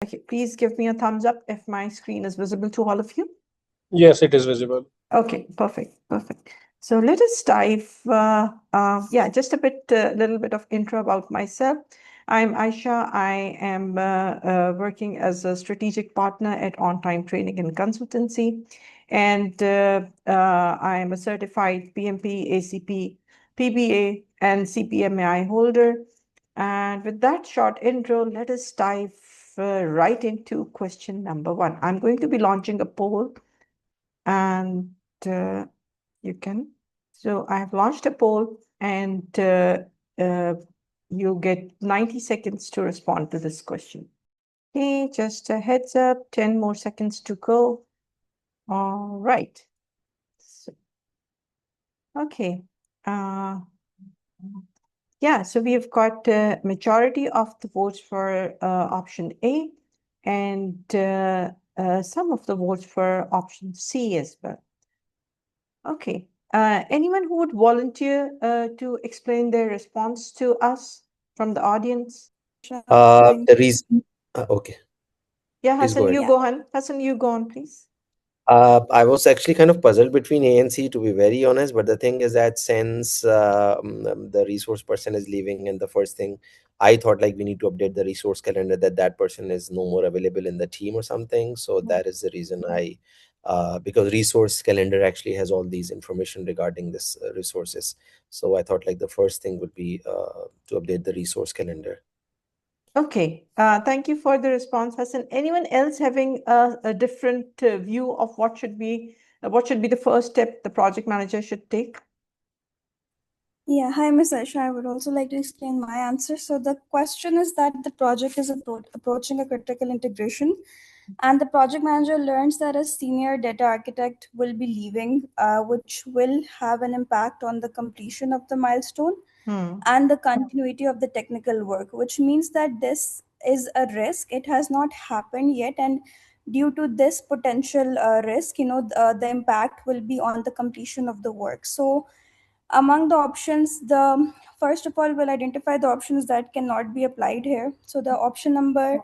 Okay, please give me a thumbs up if my screen is visible to all of you. Yes, it is visible. Okay, perfect, perfect. So let us dive, just a little bit of intro about myself. I'm Aisha. I am working as a strategic partner at On Time Training and Consultancy, and I am a certified PMP, ACP, PBA, and CPMAI holder. And with that short intro, let us dive right into question number 1. I'm going to be launching a poll, and you can. So I have launched a poll, and you get 90 seconds to respond to this question. Okay, just a heads up, 10 more seconds to go. All right. So, okay. Yeah, so we've got majority of the votes for option A, and some of the votes for option C as well. Okay. Anyone who would volunteer to explain their response to us from the audience? The reason, okay. Yeah, Please Hassan, go you ahead. go on. Hassan, you go on, please. I was actually kind of puzzled between A and C, to be very honest. But the thing is that since the resource person is leaving, and the first thing I thought, like, we need to update the resource calendar that that person is no more available in the team or something. So that is the reason because resource calendar actually has all these information regarding this resources. So I thought like the first thing would be to update the resource calendar. Okay, thank you for the response, Hassan. Anyone else having a different view of what should be the first step the project manager should take? Yeah, hi, Ms. Aisha. I would also like to explain my answer. So the question is that the project is approaching a critical integration, and the project manager learns that a senior data architect will be leaving, which will have an impact on the completion of the milestone and the continuity of the technical work, which means that this is a risk. It has not happened yet, and due to this potential risk, the impact will be on the completion of the work. So among the options, the first of all, we'll identify the options that cannot be applied here. So the option number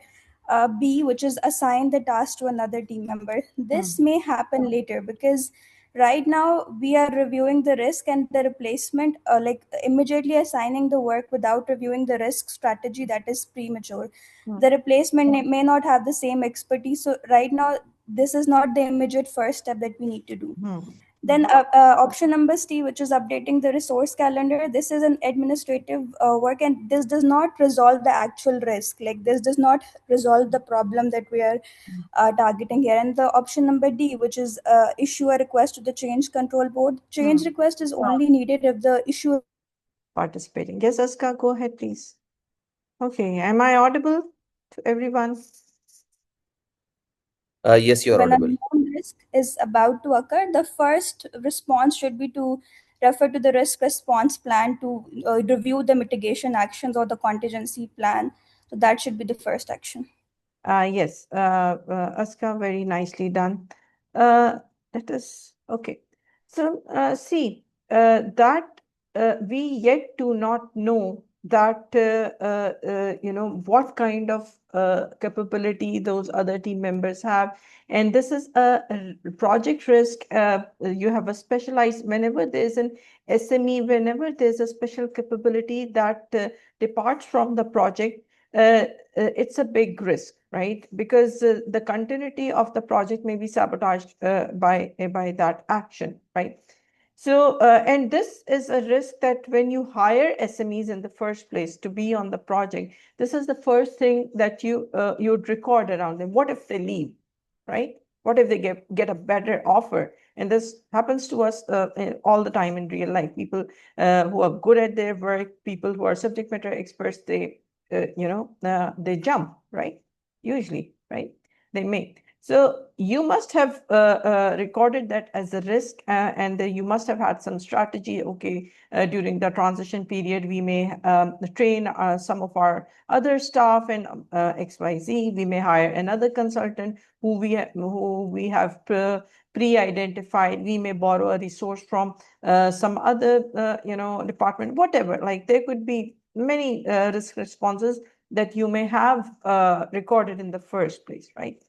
B, which is assign the task to another team member. This may happen later because right now we are reviewing the risk and the replacement, like immediately assigning the work without reviewing the risk strategy, that is premature. The replacement may not have the same expertise. So right now, this is not the immediate first step that we need to do. Then option number C, which is updating the resource calendar. This is an administrative work, and this does not resolve the actual risk. Like this does not resolve the problem that we are targeting here. And the option number D, which is issue a request to the change control board. Change request is only needed if the issue participating. Yes, Aska, go ahead, please. Okay, am I audible to everyone? Yes, you're audible. When a known risk is about to occur, the first response should be to refer to the risk response plan to review the mitigation actions or the contingency plan. So that should be the first action. Yes, Aska, very nicely done. Let us, okay. So, see, that we yet do not know that, what kind of capability those other team members have. And this is a project risk. You have a specialized, whenever there's an SME, whenever there's a special capability that departs from the project, it's a big risk, right? Because the continuity of the project may be sabotaged by that action, right? So, and this is a risk that when you hire SMEs in the first place to be on the project, this is the first thing that you'd record around them. What if they leave, right? What if they get a better offer? And this happens to us all the time in real life. People who are good at their work, people who are subject matter experts, they jump, right? Usually, right? They may. So you must have recorded that as a risk, and you must have had some strategy. Okay, during the transition period, we may train some of our other staff and XYZ. We may hire another consultant who we have pre-identified. We may borrow a resource from some other department, whatever. Like there could be many risk responses that you may have recorded in the first place, right?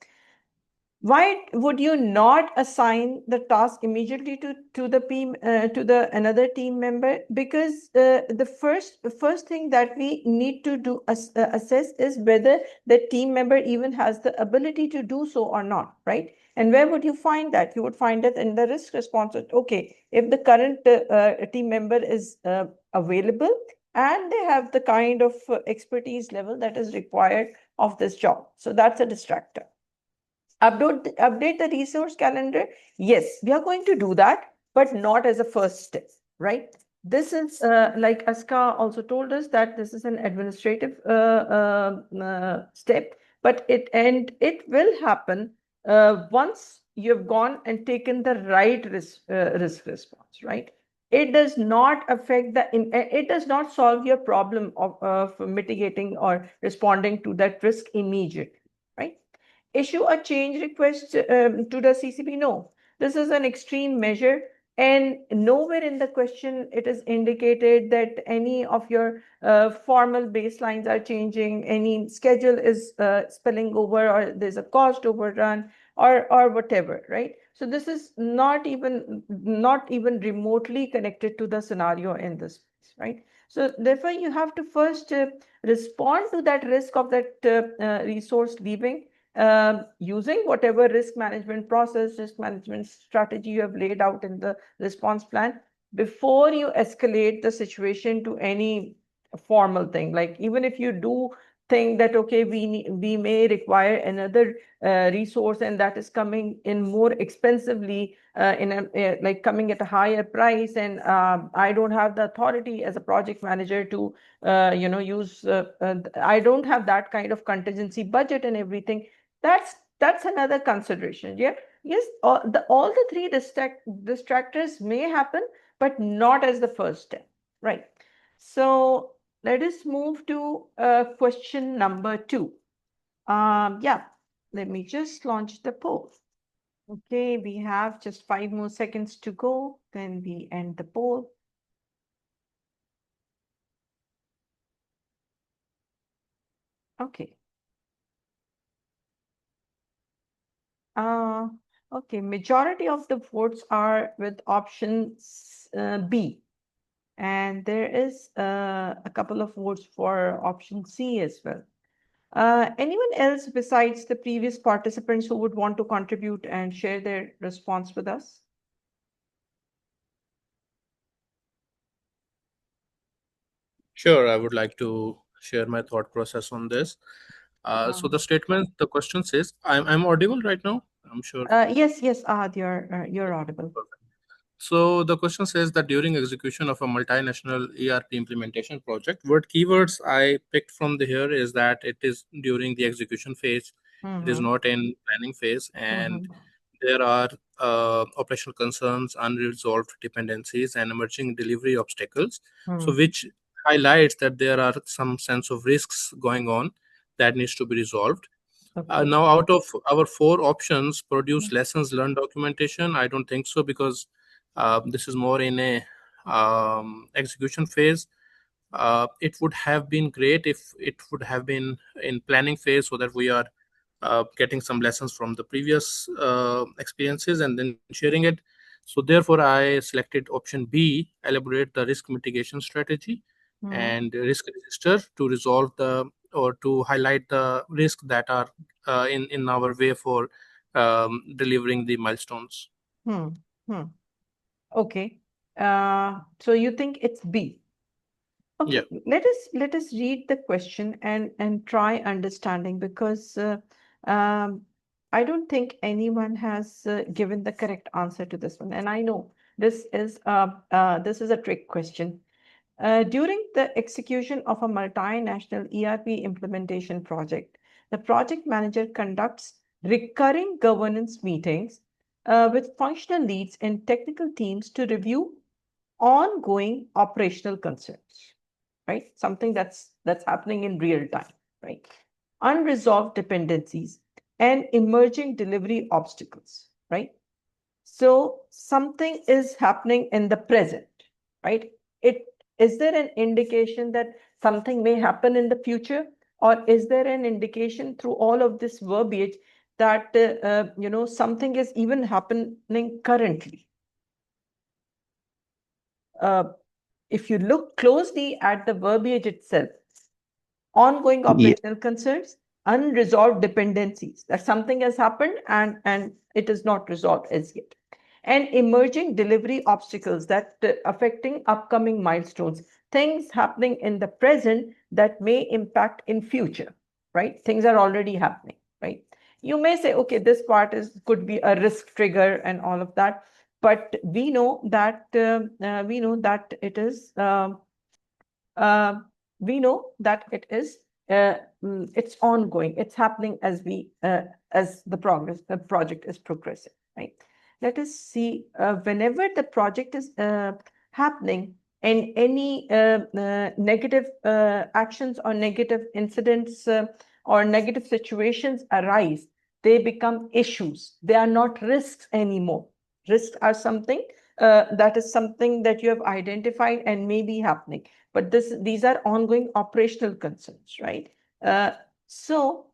Why would you not assign the task immediately to the another team member? Because the first thing that we need to do assess is whether the team member even has the ability to do so or not, right? And where would you find that? You would find it in the risk response. Okay, if the current team member is available and they have the kind of expertise level that is required of this job, so that's a distractor. Update the resource calendar. Yes, we are going to do that, but not as a first step, right? This is like Aska also told us that this is an administrative step, but it will happen once you've gone and taken the right risk response, right? It does not affect it does not solve your problem of mitigating or responding to that risk immediately, right? Issue a change request to the CCP? No, this is an extreme measure, and nowhere in the question it is indicated that any of your formal baselines are changing, any schedule is spilling over, or there's a cost overrun, or whatever, right? So this is not even remotely connected to the scenario in this place, right? So therefore, you have to first respond to that risk of that resource leaving, using whatever risk management process, risk management strategy you have laid out in the response plan before you escalate the situation to any formal thing. Like even if you do think that, okay, we may require another resource and that is coming in more expensively, like coming at a higher price, and I don't have the authority as a project manager to use I don't have that kind of contingency budget and everything. That's another consideration. Yeah, yes, all the three distractors may happen, but not as the first step, right? So let us move to question number 2. Yeah, let me just launch the poll. Okay, we have just 5 more seconds to go, then we end the poll. Okay. Okay, majority of the votes are with option B, and there is a couple of votes for option C as well. Anyone else besides the previous participants who would want to contribute and share their response with us? Sure, I would like to share my thought process on this. So the question says, I'm audible right now? I'm sure. Yes, Ahad, you're audible. So the question says that during execution of a multinational ERP implementation project, what keywords I picked from here is that it is during the execution phase. It is not in planning phase, and there are operational concerns, unresolved dependencies, and emerging delivery obstacles. So which highlights that there are some sense of risks going on that needs to be resolved. Now, out of our 4 options, produce lessons learned documentation, I don't think so, because this is more in a execution phase. It would have been great if it would have been in planning phase, so that we are getting some lessons from the previous experiences and then sharing it. So therefore, I selected option B, elaborate the risk mitigation strategy and risk register to resolve or to highlight the risks that are in our way for delivering the milestones. Okay. So you think it's B? Okay. Yeah. Let us read the question and try understanding, because I don't think anyone has given the correct answer to this one, and I know this is a trick question. During the execution of a multinational ERP implementation project, the project manager conducts recurring governance meetings with functional leads and technical teams to review ongoing operational concerns, right? Something that's happening in real time, right? Unresolved dependencies and emerging delivery obstacles, right? So something is happening in the present, right? Is there an indication that something may happen in the future, or is there an indication through all of this verbiage that something is even happening currently? If you look closely at the verbiage itself, ongoing operational concerns, unresolved dependencies, that something has happened and it is not resolved as yet, and emerging delivery obstacles that affecting upcoming milestones, things happening in the present that may impact in future, right? Things are already happening, right? You may say, okay, this part could be a risk trigger and all of that, but we know that it is uh, it's ongoing, it's happening as the project is progressing, right? Let us see, whenever the project is happening and any negative actions or negative incidents or negative situations arise, they become issues. They are not risks anymore. Risks are something that is something that you have identified and may be happening, but these are ongoing operational concerns, right? So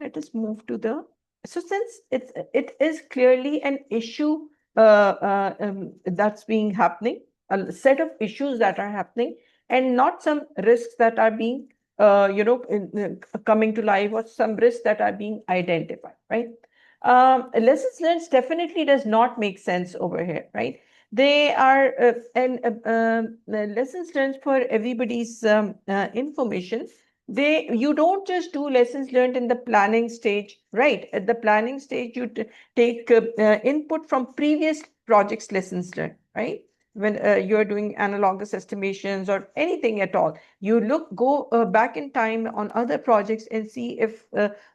let us move to so since it is clearly an issue that's being happening, a set of issues that are happening, and not some risks that are being coming to life, or some risks that are being identified, right? Lessons learned definitely does not make sense over here, right? They are lessons learned for everybody's information. You don't just do lessons learned in the planning stage, right? At the planning stage, you take input from previous projects lessons learned, right? When you're doing analogous estimations or anything at all, you go back in time on other projects and see if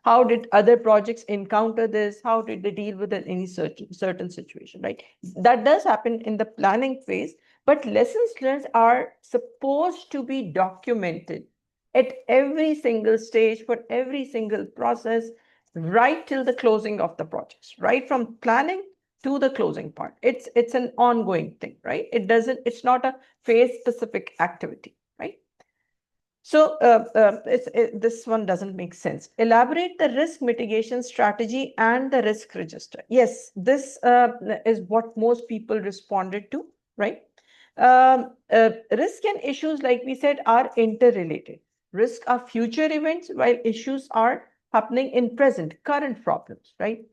how did other projects encounter this, how did they deal with any certain situation, right? That does happen in the planning phase, but lessons learned are supposed to be documented at every single stage for every single process, right till the closing of the projects, right from planning to the closing part. It's an ongoing thing, right? It's not a phase specific activity, right? So this one doesn't make sense. Elaborate the risk mitigation strategy and the risk register. Yes, this is what most people responded to, right? Risk and issues, like we said, are interrelated. Risk are future events, while issues are happening in present, current problems, right?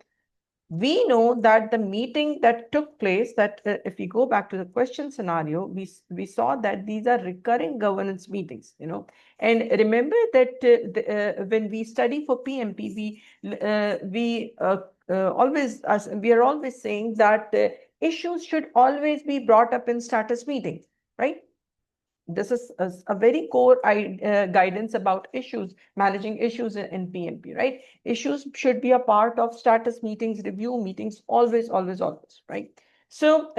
We know that the meeting that took place, that if we go back to the question scenario, we saw that these are recurring governance meetings, and remember that when we study for PMP, we are always saying that issues should always be brought up in status meetings, right? This is a very core guidance about issues, managing issues in PMP, right? Issues should be a part of status meetings, review meetings, always, always, always, right? So,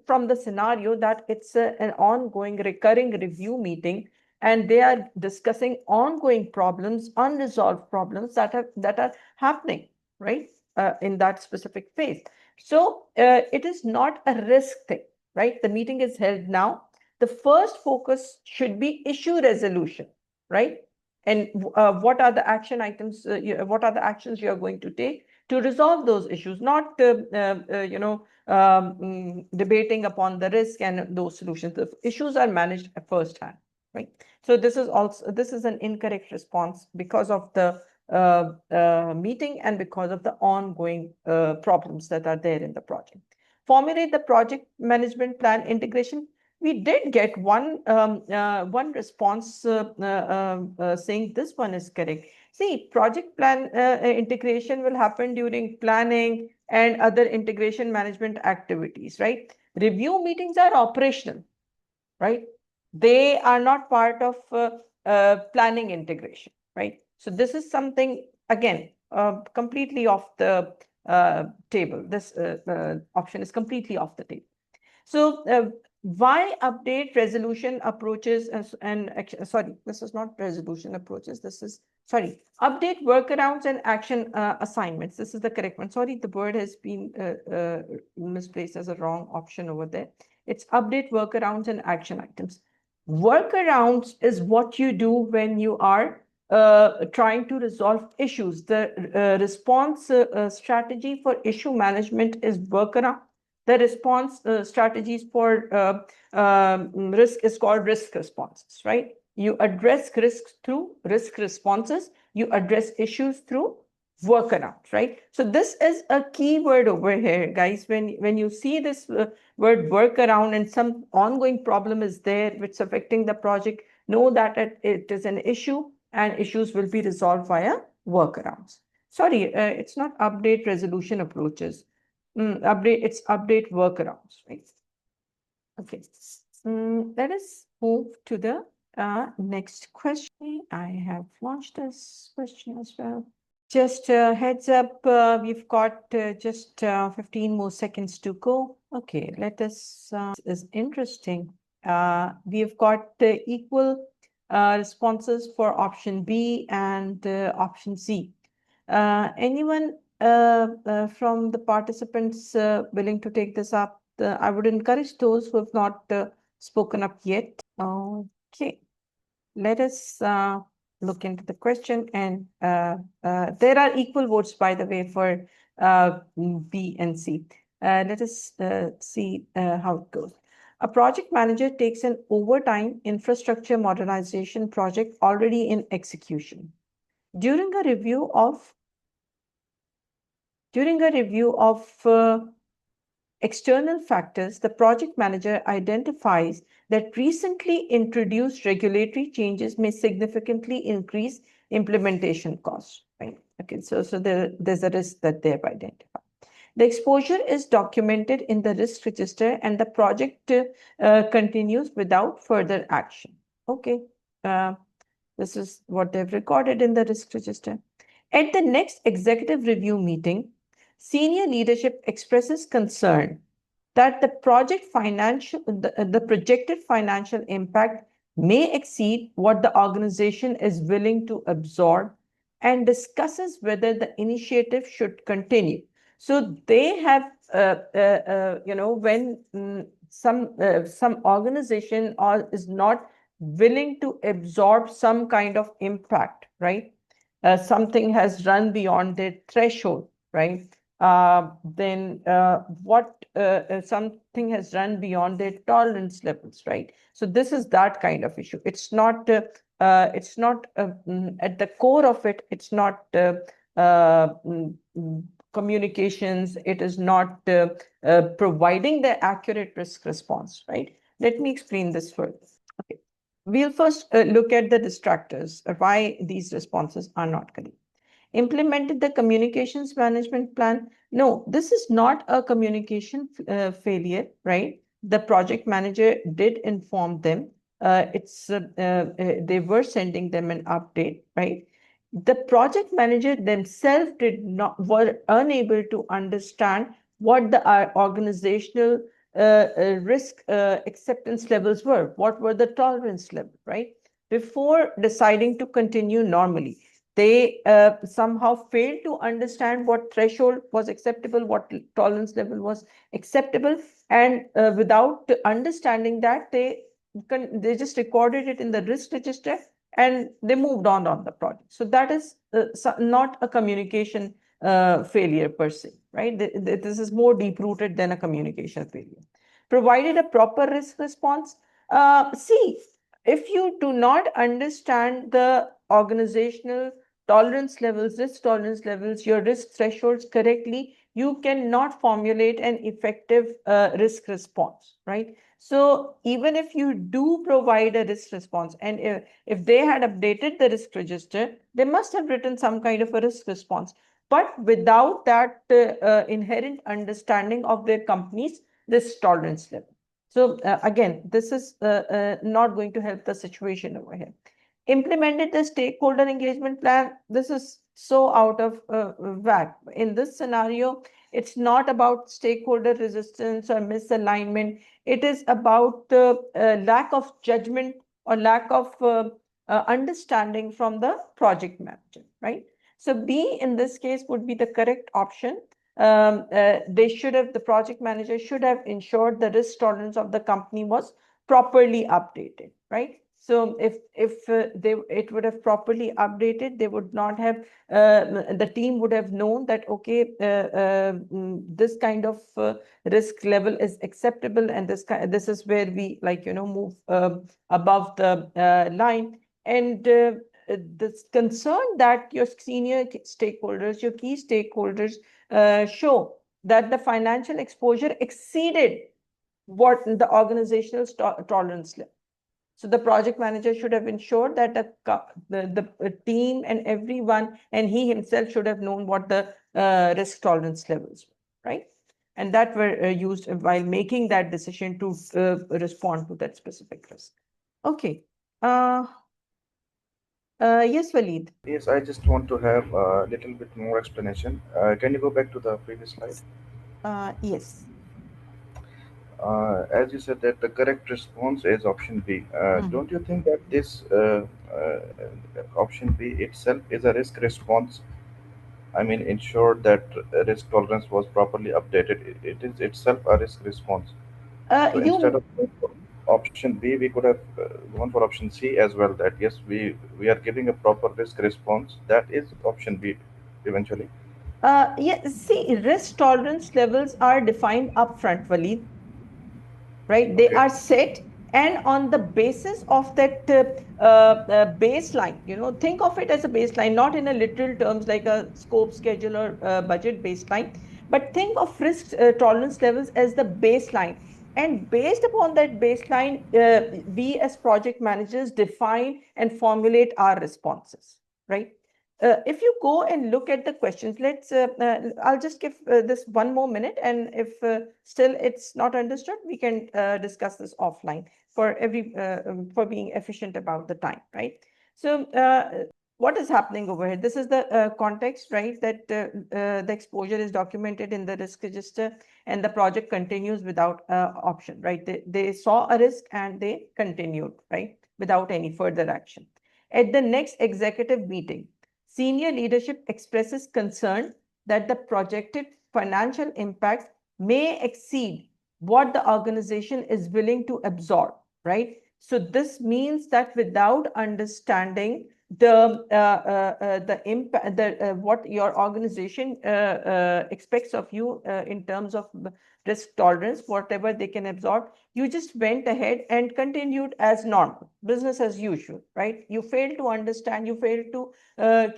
from the scenario that it's an ongoing, recurring review meeting, and they are discussing ongoing problems, unresolved problems that are happening, right? In that specific phase. So, it is not a risk thing, right? The meeting is held now. The first focus should be issue resolution, right? And what are the action items, what are the actions you are going to take to resolve those issues, not, debating upon the risk and those solutions. The issues are managed at first hand, right? So this is an incorrect response because of the meeting and because of the ongoing problems that are there in the project. Formulate the project management plan integration. We did get one response saying this one is correct. See, project plan integration will happen during planning and other integration management activities, right? Review meetings are operational, right? They are not part of planning integration, right? So this is something, again, completely off the table. This option is completely off the table. So why update resolution approaches sorry, this is not resolution approaches. This is, sorry, update workarounds and action assignments. This is the correct one. Sorry, the word has been misplaced as a wrong option over there. It's update workarounds and action items. Workarounds is what you do when you are trying to resolve issues. The response strategy for issue management is workaround. The response strategies for risk is called risk responses, right? You address risks through risk responses. You address issues through workarounds, right? So this is a key word over here, guys. When you see this word workaround and some ongoing problem is there which is affecting the project, know that it is an issue and issues will be resolved via workarounds. Sorry, it's not update resolution approaches. It's update workarounds, right? Okay. Let us move to the next question. I have launched this question as well. Just heads up, we've got just 15 more seconds to go. Okay, let us, this is interesting. We've got equal responses for option B and option C. Anyone from the participants willing to take this up? I would encourage those who have not spoken up yet. Okay, let us look into the question, and there are equal votes, by the way, for B and C. Let us see how it goes. A project manager takes an overtime infrastructure modernization project already in execution. During a review of external factors, the project manager identifies that recently introduced regulatory changes may significantly increase implementation costs. Right? Okay, so there's a risk that they have identified. The exposure is documented in the risk register and the project continues without further action. Okay, this is what they've recorded in the risk register. At the next executive review meeting, senior leadership expresses concern that the projected financial impact may exceed what the organization is willing to absorb and discusses whether the initiative should continue. So they have, when some organization is not willing to absorb some kind of impact, right? Something has run beyond their threshold, right? Then something has run beyond their tolerance levels, right? So this is that kind of issue. It's not at the core of it. It's not communications. It is not providing the accurate risk response, right? Let me explain this further. Okay. We'll first look at the distractors, why these responses are not correct. Implemented the communications management plan. No, this is not a communication failure, right? The project manager did inform them. They were sending them an update, right? The project manager themselves were unable to understand what the organizational risk acceptance levels were. What were the tolerance level, right? Before deciding to continue normally, they somehow failed to understand what threshold was acceptable, what tolerance level was acceptable, and without understanding that, they just recorded it in the risk register and they moved on the project. So that is not a communication failure per se, right? This is more deep-rooted than a communication failure. Provided a proper risk response. See, if you do not understand the organizational tolerance levels, risk tolerance levels, your risk thresholds correctly, you cannot formulate an effective risk response, right? So even if you do provide a risk response, and if they had updated the risk register, they must have written some kind of a risk response. But without that inherent understanding of their company's risk tolerance level. So again, this is not going to help the situation over here. Implemented the stakeholder engagement plan. This is so out of whack. In this scenario, it's not about stakeholder resistance or misalignment. It is about lack of judgment or lack of understanding from the project manager, right? So B in this case would be the correct option. The project manager should have ensured the risk tolerance of the company was properly updated, right? So if it would have properly updated, they would not have the team would have known that okay, this kind of risk level is acceptable, and this is where we move above the line. And this concern that your senior stakeholders, your key stakeholders show that the financial exposure exceeded what the organizational tolerance level. So the project manager should have ensured that the team and everyone, and he himself should have known what the risk tolerance levels were, right? And that were used while making that decision to respond to that specific risk. Okay. Yes, Waleed. Yes, I just want to have a little bit more explanation. Can you go back to the previous slide? Yes. As you said that the correct response is option B. Don't you think that this option B itself is a risk response? I mean, ensure that risk tolerance was properly updated. It is itself a risk response. So instead You of going for option B, we could have gone for option C as well. That yes, we are giving a proper risk response. That is option B eventually. yeah, see, risk tolerance levels are defined upfront, Waleed, right? They Okay. are set, and on the basis of that baseline, think of it as a baseline, not in a literal terms like a scope, schedule, or budget baseline, but think of risk tolerance levels as the baseline. And based upon that baseline, we as project managers define and formulate our responses, right? If you go and look at the questions, I'll just give this one more minute, and if still it's not understood, we can discuss this offline for being efficient about the time, right? So what is happening over here? This is the context, right? That the exposure is documented in the risk register, and the project continues without option, right? They saw a risk and they continued, right? Without any further action. At the next executive meeting, senior leadership expresses concern that the projected financial impact may exceed what the organization is willing to absorb, right? So this means that without understanding the impact, what your organization expects of you in terms of risk tolerance, whatever they can absorb, you just went ahead and continued as normal, business as usual, right? You failed to understand, you failed to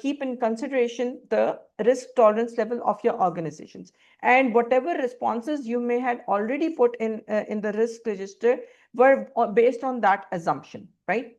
keep in consideration the risk tolerance level of your organizations, and whatever responses you may had already put in the risk register were based on that assumption, right?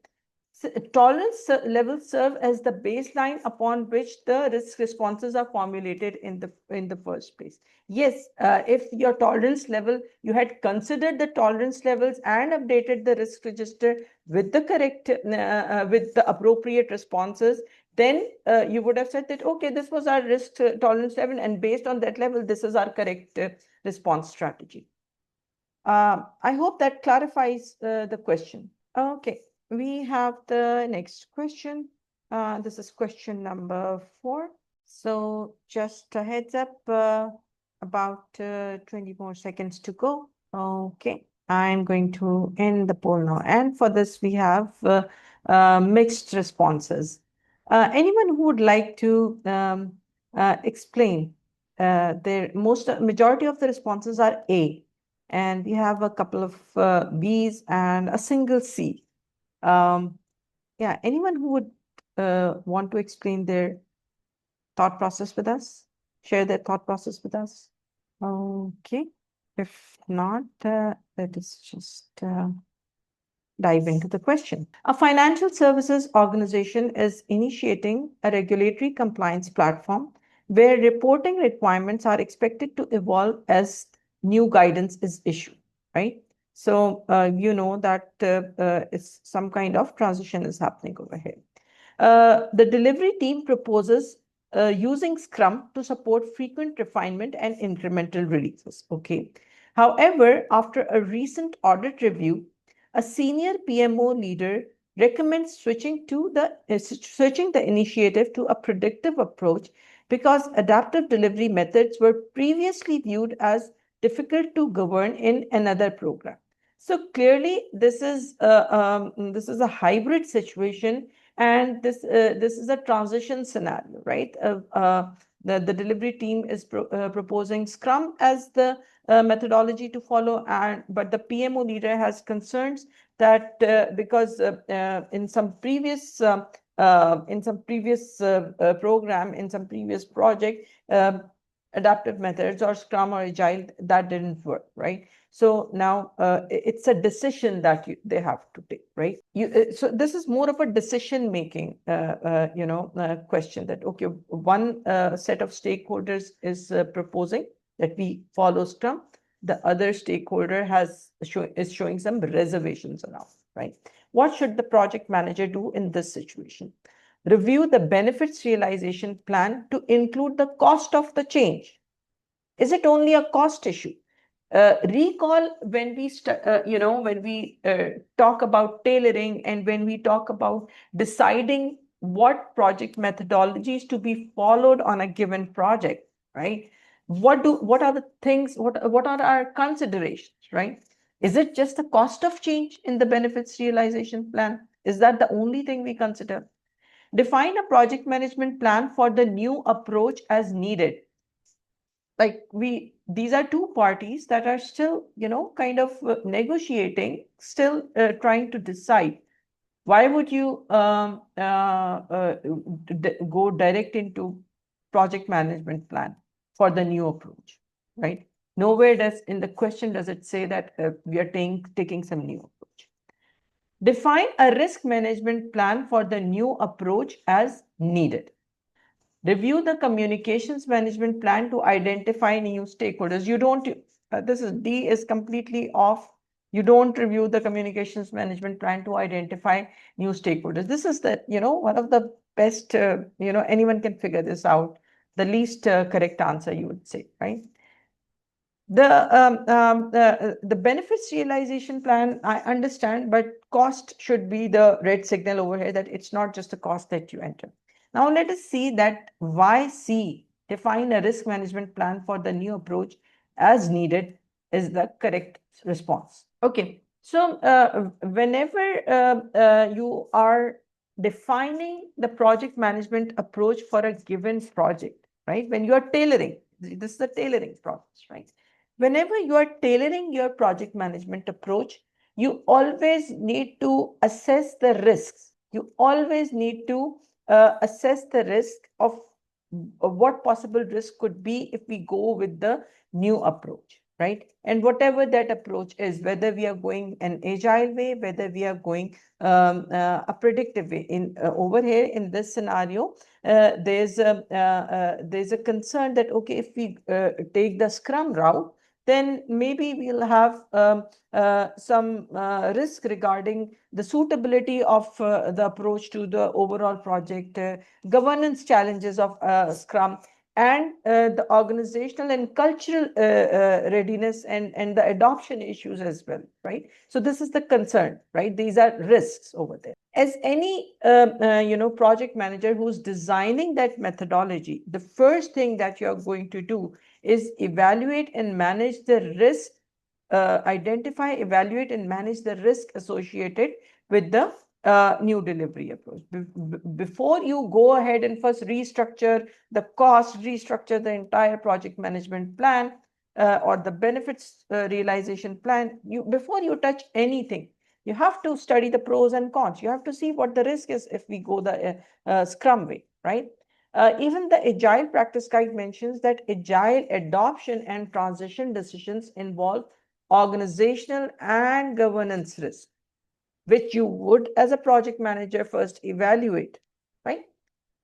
Tolerance levels serve as the baseline upon which the risk responses are formulated in the first place. Yes, if your tolerance level, you had considered the tolerance levels and updated the risk register with the correct, with the appropriate responses, then you would have said that, okay, this was our risk tolerance level, and based on that level, this is our correct response strategy. I hope that clarifies the question. Okay, we have the next question. This is question number 4. So just a heads up, about 20 more seconds to go. Okay, I'm going to end the poll now. And for this, we have mixed responses. Anyone who would like to explain? Majority of the responses are A, and we have a couple of B's and a single C. Yeah, anyone who would want to explain their thought process with us, share their thought process with us? Okay, if not, let us just dive into the question. A financial services organization is initiating a regulatory compliance platform where reporting requirements are expected to evolve as new guidance is issued, right? So you know that it's some kind of transition is happening over here. The delivery team proposes using Scrum to support frequent refinement and incremental releases. Okay. However, after a recent audit review, a senior PMO leader recommends switching the initiative to a predictive approach because adaptive delivery methods were previously viewed as difficult to govern in another program. So clearly, this is a hybrid situation, and this is a transition scenario, right? The delivery team is proposing Scrum as the methodology to follow, but the PMO leader has concerns that because in some previous program, in some previous project, adaptive methods or Scrum or Agile, that didn't work, right? So now it's a decision that they have to take, right? So this is more of a decision-making, question that, okay, one set of stakeholders is proposing that we follow Scrum. The other stakeholder is showing some reservations around, right? What should the project manager do in this situation? Review the benefits realization plan to include the cost of the change. Is it only a cost issue? Recall when we talk about tailoring, and when we talk about deciding what project methodologies to be followed on a given project, right? What are the things? What are our considerations, right? Is it just the cost of change in the benefits realization plan? Is that the only thing we consider? Define a project management plan for the new approach as needed. Like these are two parties that are still, kind of negotiating, still trying to decide. Why would you go direct into project management plan for the new approach, right? Nowhere in the question does it say that we are taking some new approach. Define a risk management plan for the new approach as needed. Review the communications management plan to identify new stakeholders. You don't, this is D is completely off. You don't review the communications management plan to identify new stakeholders. This is one of the best, anyone can figure this out. The least correct answer, you would say, right? The benefits realization plan, I understand, but cost should be the red signal over here, that it's not just a cost that you enter. Now let us see that why C, define a risk management plan for the new approach as needed, is the correct response. Okay, so whenever you are defining the project management approach for a given project, right? When you are tailoring, this is the tailoring process, right? Whenever you are tailoring your project management approach, you always need to assess the risks. You always need to assess the risk of what possible risk could be if we go with the new approach, right? And whatever that approach is, whether we are going an agile way, whether we are going a predictive way. Over here in this scenario, there's a concern that, okay, if we take the Scrum route, then maybe we'll have some risk regarding the suitability of the approach to the overall project, governance challenges of Scrum, and the organizational and cultural readiness and the adoption issues as well, right? So this is the concern, right? These are risks over there. As any project manager who's designing that methodology, the first thing that you're going to do is evaluate and manage the risk, identify, evaluate, and manage the risk associated with the new delivery approach. Before you go ahead and first restructure the cost, restructure the entire project management plan or the benefits realization plan, before you touch anything, you have to study the pros and cons. You have to see what the risk is if we go the Scrum way, right? Even the Agile practice guide mentions that Agile adoption and transition decisions involve organizational and governance risk, which you would, as a project manager, first evaluate, right?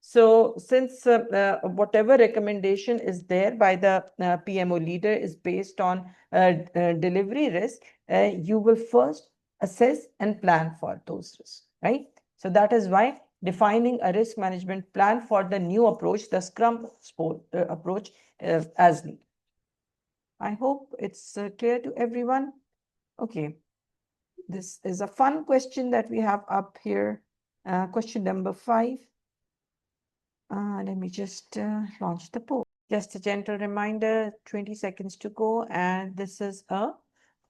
So since whatever recommendation is there by the PMO leader is based on delivery risk, you will first assess and plan for those risks, right? So that is why defining a risk management plan for the new approach, the Scrum approach, as needed. I hope it's clear to everyone. Okay. This is a fun question that we have up here. Question number 5. Let me just launch the poll. Just a gentle reminder, 20 seconds to go. And this is a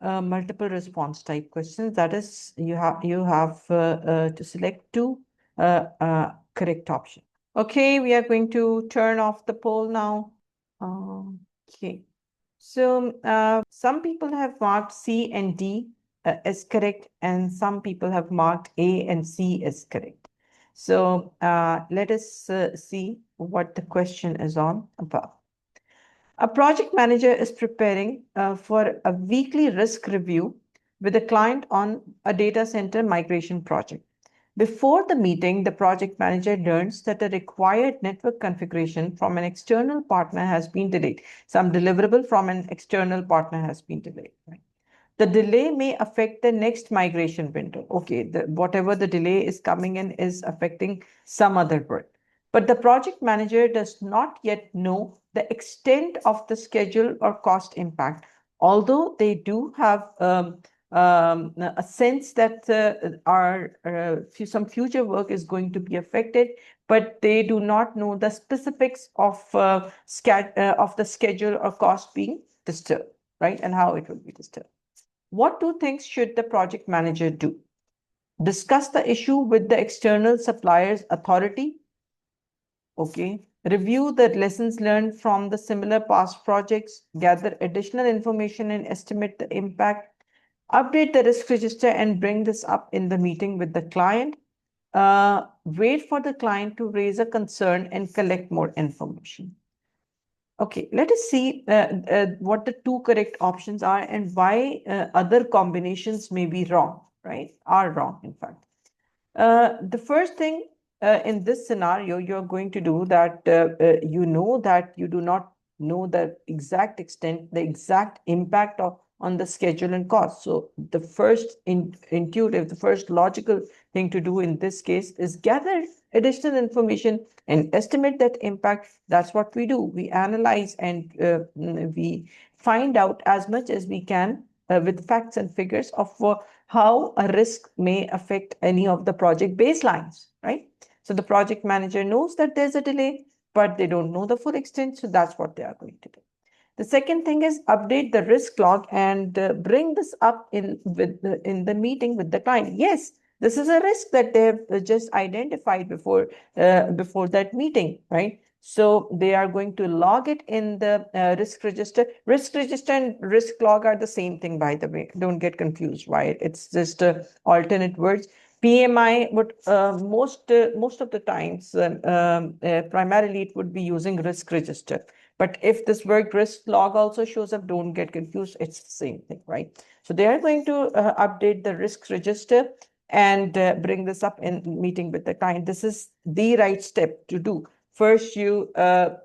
multiple response type questions. That is, you have to select two correct options. Okay, we are going to turn off the poll now. Okay. So some people have marked C and D as correct, and some people have marked A and C as correct. So let us see what the question is on about. A project manager is preparing for a weekly risk review with a client on a data center migration project. Before the meeting, the project manager learns that the required network configuration from an external partner has been delayed. Some deliverable from an external partner has been delayed. Right? The delay may affect the next migration window. Okay, whatever the delay is coming in is affecting some other work. But the project manager does not yet know the extent of the schedule or cost impact, although they do have a sense that some future work is going to be affected, but they do not know the specifics of the schedule or cost being disturbed, right? And how it will be disturbed. What two things should the project manager do? Discuss the issue with the external supplier's authority. Okay. Review the lessons learned from the similar past projects, gather additional information and estimate the impact, update the risk register and bring this up in the meeting with the client. Wait for the client to raise a concern and collect more information. Okay, let us see what the two correct options are and why other combinations may be wrong, right? Are wrong, in fact. The first thing in this scenario, you're going to do that you know that you do not know the exact extent, the exact impact on the schedule and cost. So the first intuitive, the first logical thing to do in this case is gather additional information and estimate that impact. That's what we do. We analyze and we find out as much as we can with facts and figures of how a risk may affect any of the project baselines, right? So the project manager knows that there's a delay, but they don't know the full extent. So that's what they are going to do. The second thing is update the risk log and bring this up in the meeting with the client. Yes, this is a risk that they've just identified before that meeting, right? So they are going to log it in the risk register. Risk register and risk log are the same thing, by the way. Don't get confused by it. It's just alternate words. PMI would most of the times primarily it would be using risk register. But if this word risk log also shows up, don't get confused. It's the same thing, right? So they are going to update the risk register and bring this up in meeting with the client. This is the right step to do. First, you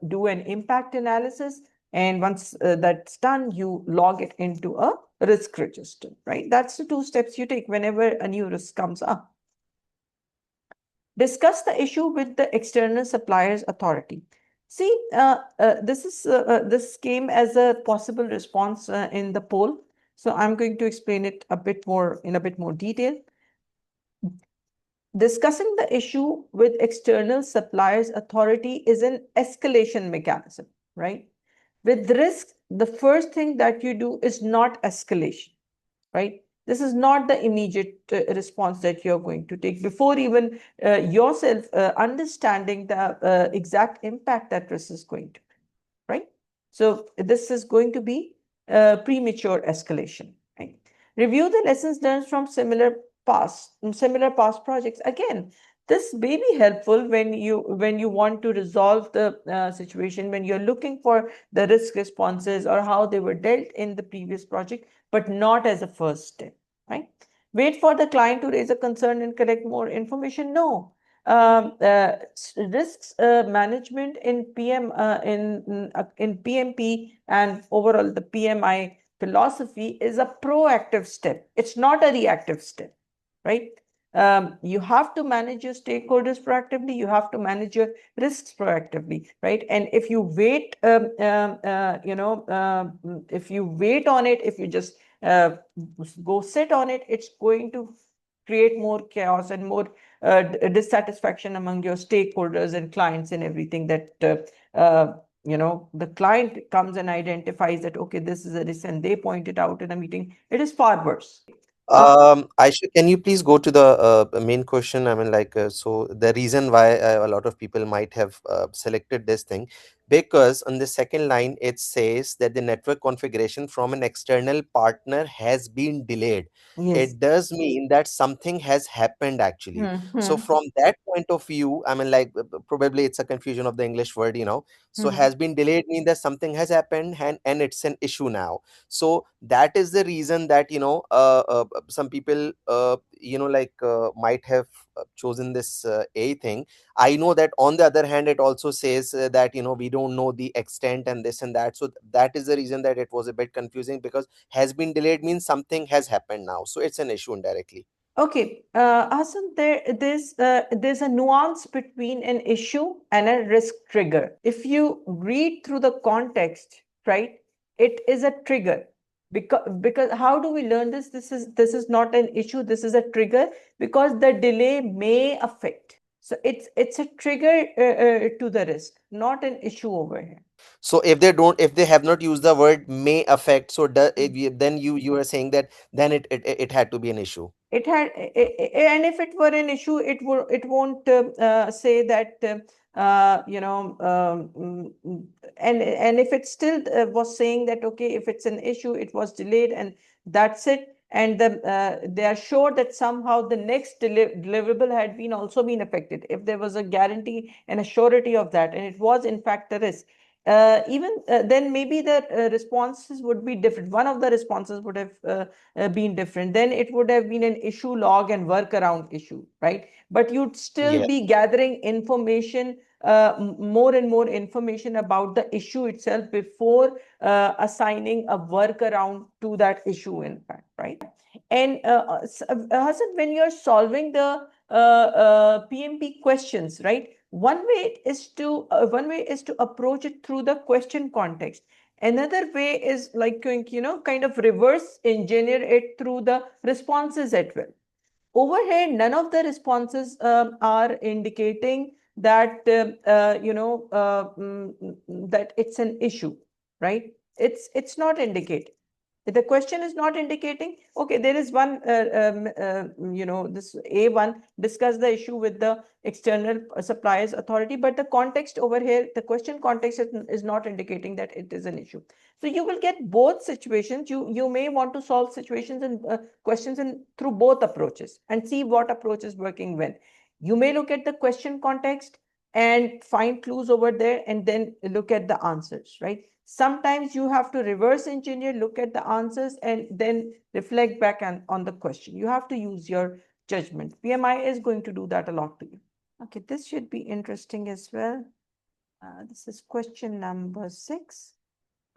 do an impact analysis. And once that's done, you log it into a risk register, right? That's the two steps you take whenever a new risk comes up. Discuss the issue with the external supplier's authority. See, this came as a possible response in the poll. So I'm going to explain it a bit more in a bit more detail. Discussing the issue with external suppliers authority is an escalation mechanism, right? With risk, the first thing that you do is not escalation, right? This is not the immediate response that you're going to take before even yourself understanding the exact impact that risk is going to be, right? So this is going to be premature escalation, right? Review the lessons learned from similar past projects. Again, this may be helpful when you want to resolve the situation, when you're looking for the risk responses or how they were dealt in the previous project, but not as a first step, right? Wait for the client to raise a concern and collect more information. No. Risks management in PMP and overall the PMI philosophy is a proactive step. It's not a reactive step, right? You have to manage your stakeholders proactively. You have to manage your risks proactively, right? And if you wait, if you wait on it, if you just go sit on it, it's going to create more chaos and more dissatisfaction among your stakeholders and clients and everything that the client comes and identifies that, okay, this is a risk, and they point it out in a meeting, it is far worse. Aisha, can you please go to the main question? I mean, like, so the reason why a lot of people might have selected this thing, because on the second line, it says that the network configuration from an external partner has been delayed. Yes. It does mean that something has happened actually. So from that point of view, I mean, like, probably it's a confusion of the English word, So has been delayed means that something has happened, and it's an issue now. So that is the reason that some people might have chosen this A thing. I know that on the other hand it also says that we don't know the extent and this and that, so that is the reason that it was a bit confusing, because has been delayed means something has happened now, so it's an issue indirectly. Okay, Hassan, there's a nuance between an issue and a risk trigger. If you read through the context, right, it is a trigger. Because how do we learn this? This is not an issue. This is a trigger because the delay may affect. So it's a trigger to the risk, not an issue over here. So if they have not used the word may affect, so then you are saying that then it had to be an issue. It had, and if it were an issue, it won't say that and if it still was saying that, okay, if it's an issue, it was delayed and that's it, and they are sure that somehow the next deliverable had been also been affected, if there was a guarantee and a surety of that, and it was in fact a risk, even then maybe the responses would be different. One of the responses would have been different. Then it would have been an issue log and workaround issue, right? But you'd still be gathering information, more and more information about the issue itself before assigning a workaround to that issue, in fact, right? And Hassan, when you're solving the PMP questions, right? One way is to approach it through the question context. Another way is like going, kind of reverse engineer it through the responses as well. Over here, none of the responses are indicating that that it's an issue, right? It's not indicating. The question is not indicating. Okay, there is one, this A1 discuss the issue with the external suppliers authority, but the context over here, the question context is not indicating that it is an issue. So you will get both situations. You may want to solve situations and questions through both approaches and see what approach is working when. You may look at the question context and find clues over there and then look at the answers, right? Sometimes you have to reverse engineer, look at the answers, and then reflect back on the question. You have to use your judgment. PMI is going to do that a lot to you. Okay, this should be interesting as well. This is question number 6.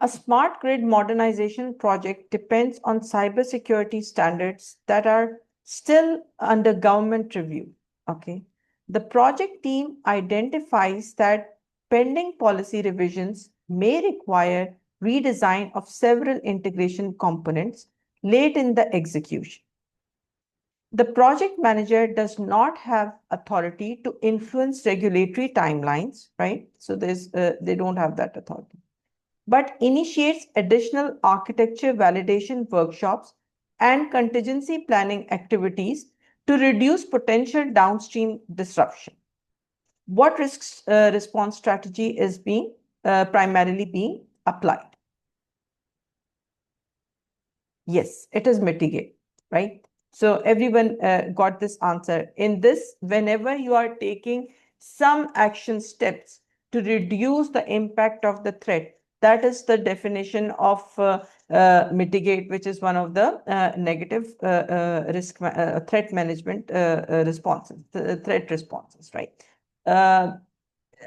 A smart grid modernization project depends on cybersecurity standards that are still under government review. Okay. The project team identifies that pending policy revisions may require redesign of several integration components late in the execution. The project manager does not have authority to influence regulatory timelines, right? So they don't have that authority, but initiates additional architecture validation workshops and contingency planning activities to reduce potential downstream disruption. What risks response strategy is being primarily being applied? Yes, it is mitigate, right? So everyone got this answer. In this, whenever you are taking some action steps to reduce the impact of the threat, that is the definition of mitigate, which is one of the negative risk threat management responses, threat responses, right?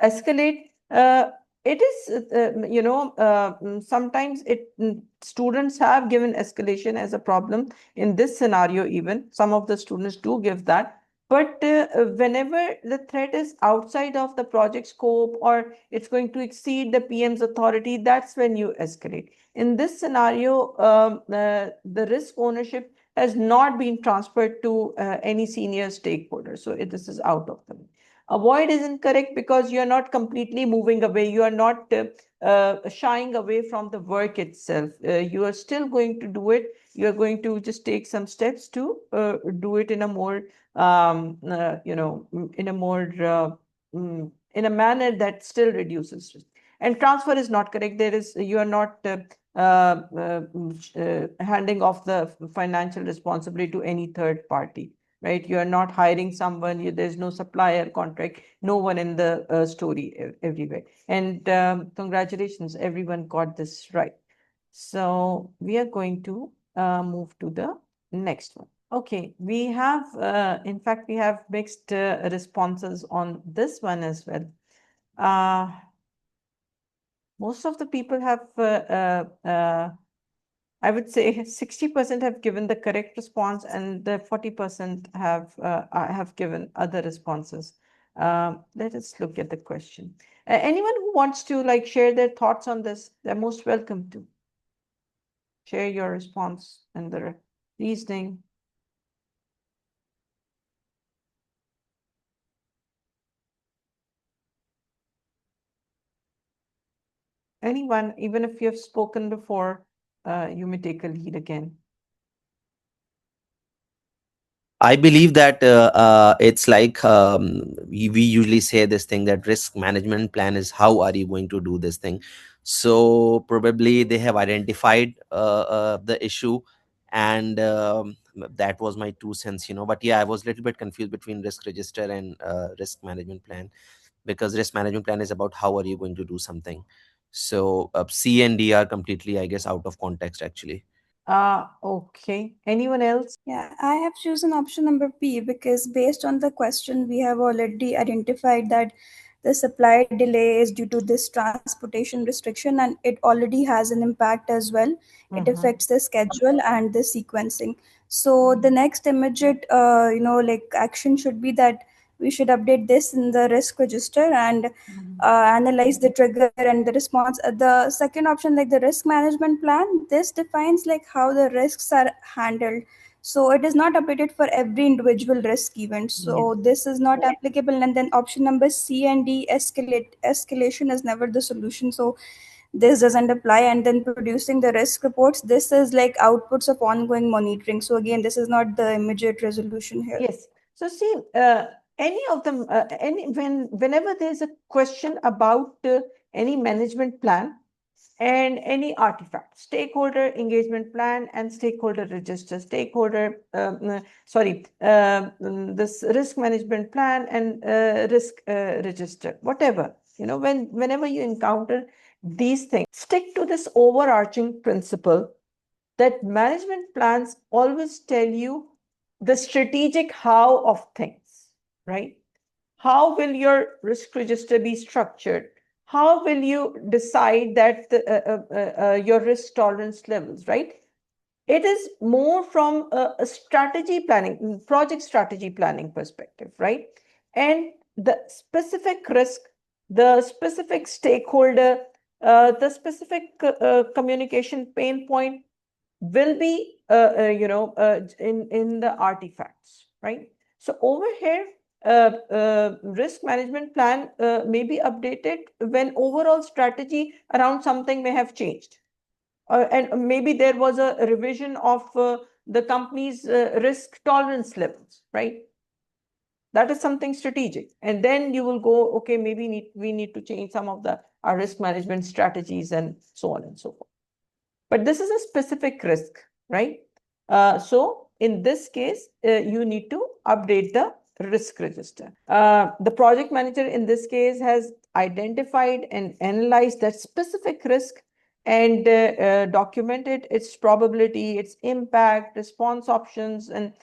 Escalate. It is, sometimes students have given escalation as a problem in this scenario. Even some of the students do give that. But whenever the threat is outside of the project scope or it's going to exceed the PM's authority, that's when you escalate. In this scenario, the risk ownership has not been transferred to any senior stakeholder. So this is out of the way. Avoid is incorrect because you're not completely moving away. You are not shying away from the work itself. You are still going to do it. You're going to just take some steps to do it in a more, in a more, in a manner that still reduces risk. And transfer is not correct. You are not handing off the financial responsibility to any third party, right? You are not hiring someone. There's no supplier contract, no one in the story everywhere. And congratulations, everyone got this right. So we are going to move to the next one. Okay, we have, in fact, we have mixed responses on this one as well. Most of the people have, I would say 60% have given the correct response and the 40% have given other responses. Let us look at the question. Anyone who wants to like share their thoughts on this, they're most welcome to share your response and the reasoning. Anyone, even if you have spoken before, you may take a lead again. I believe that it's like we usually say this thing that risk management plan is how are you going to do this thing. So probably they have identified the issue, and that was my 2 cents. But yeah, I was a little bit confused between risk register and risk management plan, because risk management plan is about how are you going to do something. So C and D are completely, I guess, out of context actually. Okay. Anyone else? Yeah, I have chosen option number P because based on the question, we have already identified that the supply delay is due to this transportation restriction, and it already has an impact as well. It affects the schedule and the sequencing. So the next immediate, action should be that we should update this in the risk register and analyze the trigger and the response. The second option, like the risk management plan, this defines like how the risks are handled. So it is not updated for every individual risk event. So this is not applicable. And then option number C and D, escalation is never the solution. So this doesn't apply. And then producing the risk reports, this is like outputs of ongoing monitoring. So again, this is not the immediate resolution here. Yes. So see, any of them, whenever there's a question about any management plan and any artifact, stakeholder engagement plan and stakeholder register, this risk management plan and risk register, whatever, whenever you encounter these things, stick to this overarching principle that management plans always tell you the strategic how of things, right? How will your risk register be structured? How will you decide that your risk tolerance levels, right? It is more from a strategy planning, project strategy planning perspective, right? And the specific risk, the specific stakeholder, the specific communication pain point will be in the artifacts, right? So over here, risk management plan may be updated when overall strategy around something may have changed, and maybe there was a revision of the company's risk tolerance levels, right? That is something strategic, and then you will go, okay, maybe we need to change some of our risk management strategies and so on and so forth. But this is a specific risk, right? So in this case, you need to update the risk register. The project manager in this case has identified and analyzed that specific risk and documented its probability, its impact, response options, and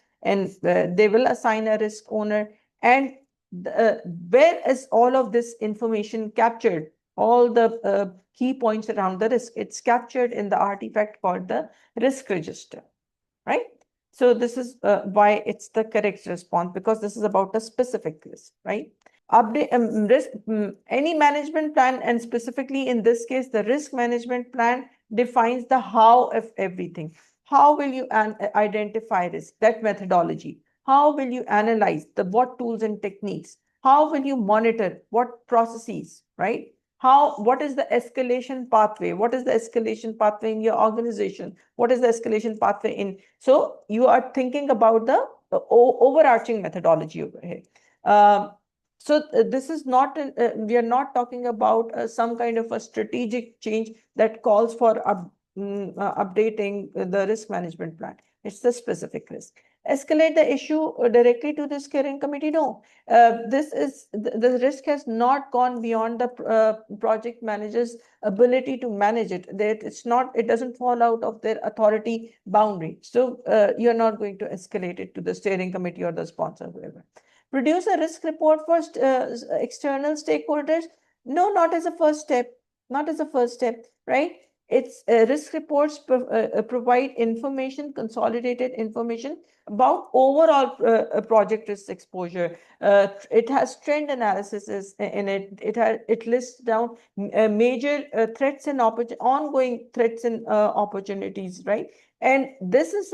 they will assign a risk owner. And where is all of this information captured? All the key points around the risk, it's captured in the artifact called the risk register, right? So this is why it's the correct response, because this is about a specific risk, right? Update risk, any management plan, and specifically in this case, the risk management plan defines the how of everything. How will you identify risk, that methodology? How will you analyze what tools and techniques? How will you monitor? What processes, right? What is the escalation pathway? What is the escalation pathway in your organization? What is the escalation pathway in? So you are thinking about the overarching methodology over here. So this is not, we are not talking about some kind of a strategic change that calls for updating the risk management plan. It's the specific risk. Escalate the issue directly to the steering committee? No. The risk has not gone beyond the project manager's ability to manage it. It doesn't fall out of their authority boundary. So you're not going to escalate it to the steering committee or the sponsor, whoever. Produce a risk report for external stakeholders? No, not as a first step. Not as a first step, right? It's risk reports provide information, consolidated information about overall project risk exposure. It has trend analysis in it. It lists down major threats and ongoing threats and opportunities, right? And this is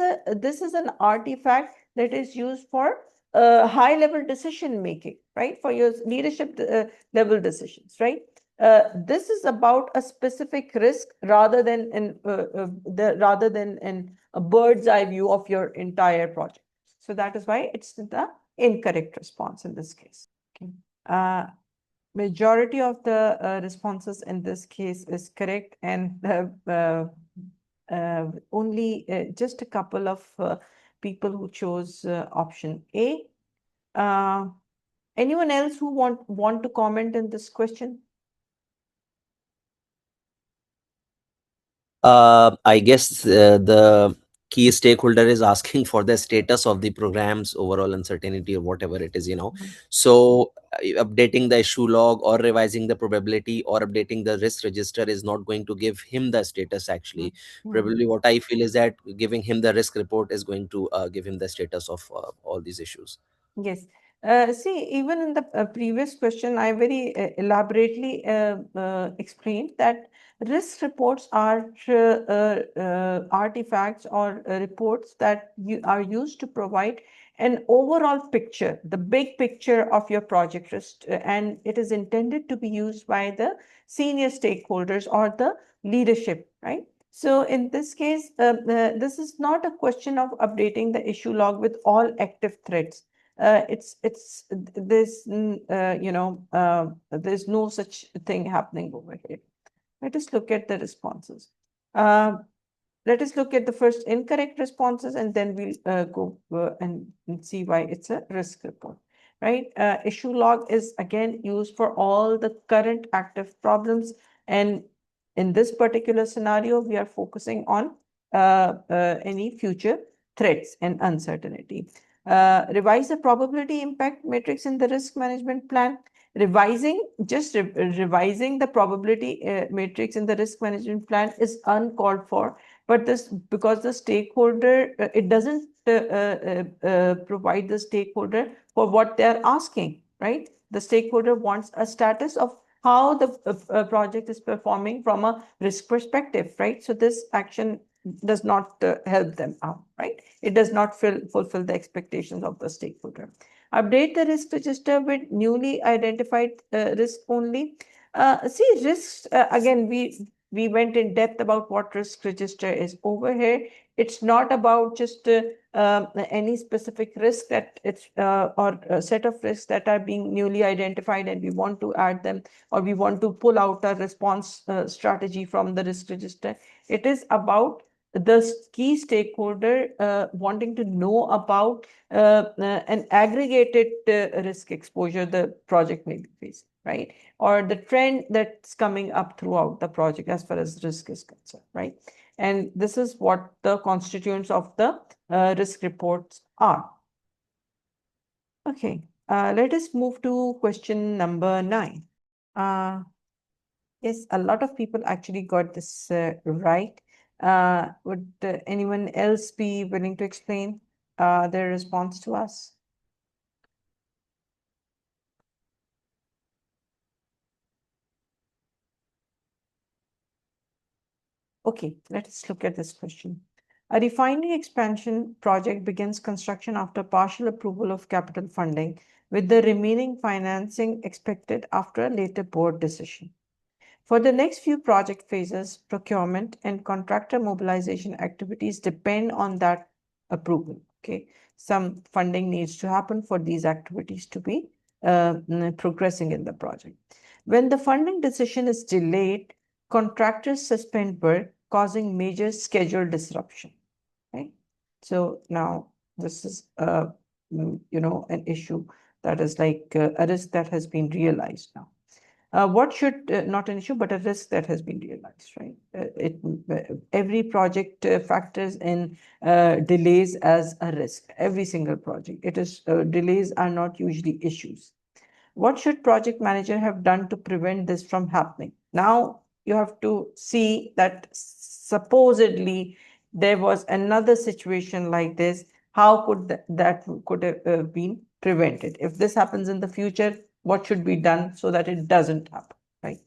an artifact that is used for high-level decision making, right? For your leadership level decisions, right? This is about a specific risk rather than a bird's eye view of your entire project. So that is why it's the incorrect response in this case. Okay. Majority of the responses in this case is correct, and only just a couple of people who chose option A. Anyone else who want to comment in this question? I guess the key stakeholder is asking for the status of the program's overall uncertainty or whatever it is, So updating the issue log or revising the probability or updating the risk register is not going to give him the status actually. Probably what I feel is that giving him the risk report is going to give him the status of all these issues. Yes. See, even in the previous question, I very elaborately explained that risk reports are artifacts or reports that are used to provide an overall picture, the big picture of your project risk, and it is intended to be used by the senior stakeholders or the leadership, right? So in this case, this is not a question of updating the issue log with all active threads. There's there's no such thing happening over here. Let us look at the responses. Let us look at the first incorrect responses, and then we'll go and see why it's a risk report, right? Issue log is again used for all the current active problems, and in this particular scenario, we are focusing on any future threats and uncertainty. Revise the probability impact matrix in the risk management plan. Revising the probability matrix in the risk management plan is uncalled for, but this because the stakeholder it doesn't provide the stakeholder for what they're asking, right? The stakeholder wants a status of how the project is performing from a risk perspective, right? So this action does not help them out, right? It does not fulfill the expectations of the stakeholder. Update the risk register with newly identified risk only. See, risks, again, we went in depth about what risk register is over here. It's not about just any specific risk that it's or a set of risks that are being newly identified and we want to add them, or we want to pull out a response strategy from the risk register. It is about the key stakeholder wanting to know about an aggregated risk exposure the project may be facing, right? Or the trend that's coming up throughout the project as far as risk is concerned, right? And this is what the constituents of the risk reports are. Okay, let us move to question number 9. Yes, a lot of people actually got this right. Would anyone else be willing to explain their response to us? Okay, let us look at this question. A refinery expansion project begins construction after partial approval of capital funding, with the remaining financing expected after a later board decision. For the next few project phases, procurement and contractor mobilization activities depend on that approval. Okay, some funding needs to happen for these activities to be progressing in the project. When the funding decision is delayed, contractors suspend work, causing major schedule disruption. Okay, so now this is an issue that is like a risk that has been realized now. What should not an issue, but a risk that has been realized, right? Every project factors in delays as a risk. Every single project, it is delays are not usually issues. What should project manager have done to prevent this from happening? Now you have to see that supposedly there was another situation like this. How could that could have been prevented? If this happens in the future, what should be done so that it doesn't happen, right?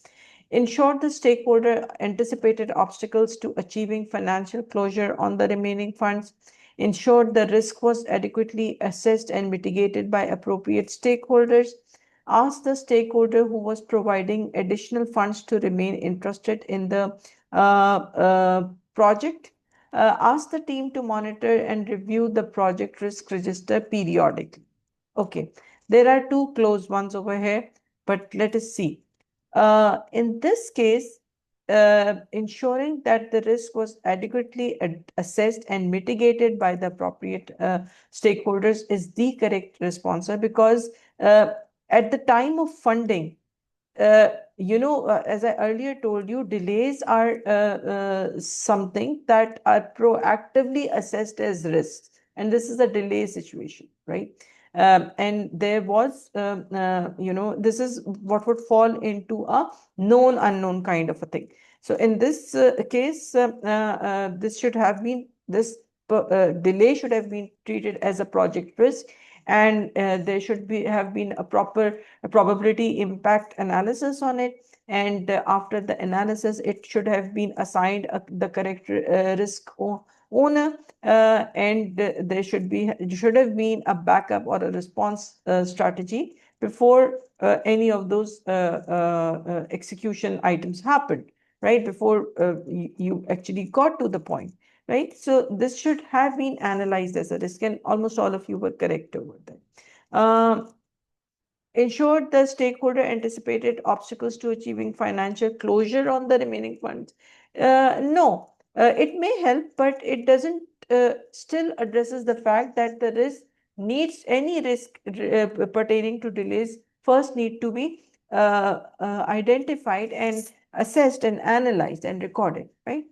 Ensure the stakeholder anticipated obstacles to achieving financial closure on the remaining funds. Ensure the risk was adequately assessed and mitigated by appropriate stakeholders. Ask the stakeholder who was providing additional funds to remain interested in the project. Ask the team to monitor and review the project risk register periodically. Okay, there are two closed ones over here, but let us see. In this case, ensuring that the risk was adequately assessed and mitigated by the appropriate stakeholders is the correct response, because at the time of funding, as I earlier told you, delays are something that are proactively assessed as risks. And this is a delay situation, right? And there was, this is what would fall into a known unknown kind of a thing. So in this case, this should have been, this delay should have been treated as a project risk, and there should have been a proper probability impact analysis on it. And after the analysis, it should have been assigned the correct risk owner, and there should have been a backup or a response strategy before any of those execution items happened, right? Before you actually got to the point, right? So this should have been analyzed as a risk, and almost all of you were correct over there. Ensured the stakeholder anticipated obstacles to achieving financial closure on the remaining funds. No, it may help, but it doesn't still addresses the fact that the risk needs, any risk pertaining to delays first need to be identified and assessed and analyzed and recorded, right?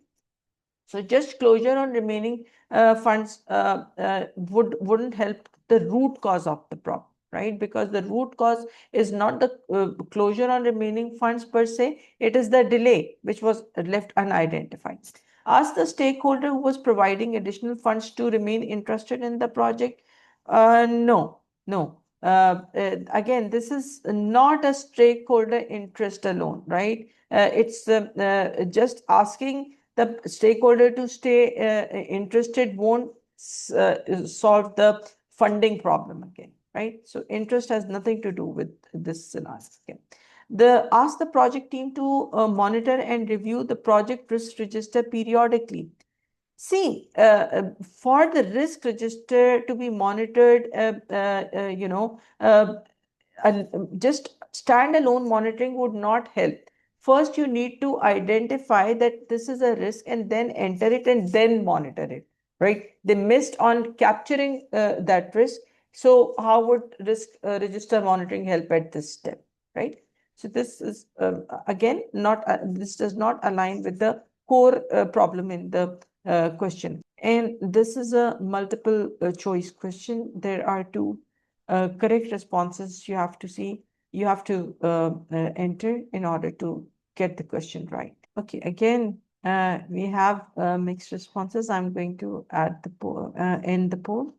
So just closure on remaining funds wouldn't help the root cause of the problem, right? Because the root cause is not the closure on remaining funds per se, it is the delay which was left unidentified. Ask the stakeholder who was providing additional funds to remain interested in the project. No, no. Again, this is not a stakeholder interest alone, right? It's just asking the stakeholder to stay interested won't solve the funding problem again, right? So interest has nothing to do with this scenario. Okay. Ask the project team to monitor and review the project risk register periodically. See, for the risk register to be monitored, just standalone monitoring would not help. First, you need to identify that this is a risk and then enter it and then monitor it, right? They missed on capturing that risk. So how would risk register monitoring help at this step, right? So this is, again, this does not align with the core problem in the question. And this is a multiple choice question. There are two correct responses you have to see, you have to enter in order to get the question right. Okay, again, we have mixed responses. I'm going to add the poll, end the poll.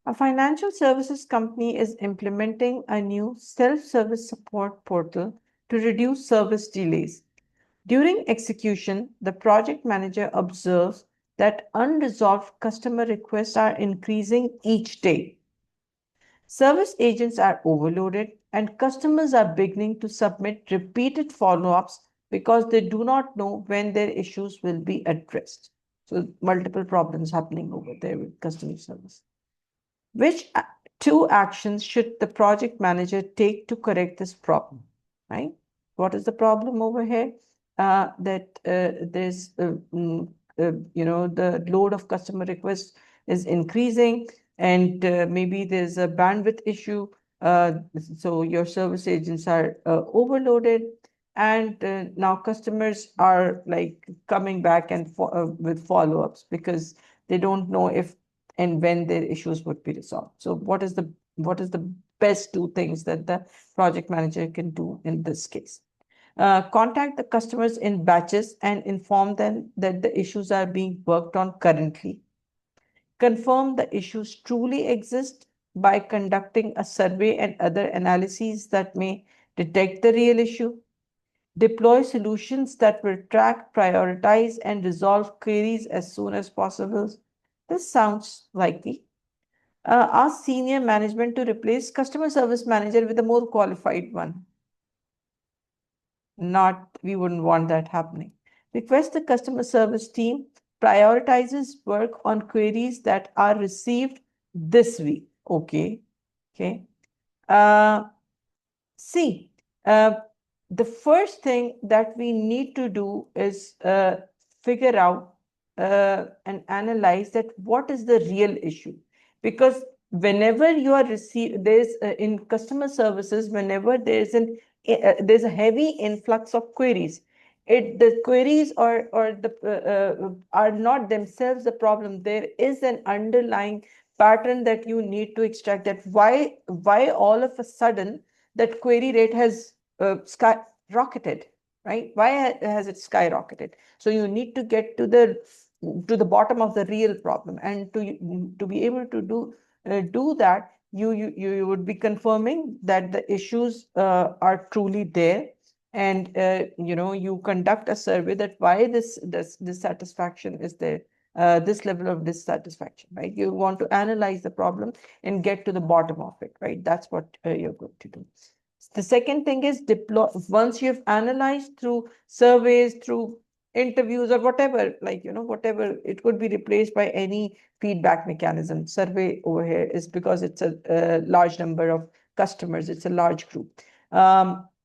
A financial services company is implementing a new self-service support portal to reduce service delays. During execution, the project manager observes that unresolved customer requests are increasing each day. Service agents are overloaded, and customers are beginning to submit repeated follow-ups because they do not know when their issues will be addressed. So, multiple problems happening over there with customer service. Which two actions should the project manager take to correct this problem, right? What is the problem over here? That there's, the load of customer requests is increasing, and maybe there's a bandwidth issue. So your service agents are overloaded, and now customers are like coming back and with follow-ups because they don't know if and when their issues would be resolved. So what is the best two things that the project manager can do in this case? Contact the customers in batches and inform them that the issues are being worked on currently. Confirm the issues truly exist by conducting a survey and other analyses that may detect the real issue. Deploy solutions that will track, prioritize, and resolve queries as soon as possible. This sounds likely. Ask senior management to replace customer service manager with a more qualified one. We wouldn't want that happening. Request the customer service team prioritizes work on queries that are received this week. Okay. See, the first thing that we need to do is figure out and analyze that what is the real issue. Because whenever you are there's in customer services, whenever there's a heavy influx of queries, the queries are not themselves the problem. There is an underlying pattern that you need to extract, that why all of a sudden that query rate has skyrocketed, right? Why has it skyrocketed? So you need to get to the bottom of the real problem, and to be able to do that, you would be confirming that the issues are truly there, and you conduct a survey that why this dissatisfaction is there. This level of dissatisfaction, right? You want to analyze the problem and get to the bottom of it, right? That's what you're going to do. The second thing is deploy. Once you've analyzed through surveys, through interviews, or whatever, whatever, it could be replaced by any feedback mechanism. Survey over here is because it's a large number of customers. It's a large group.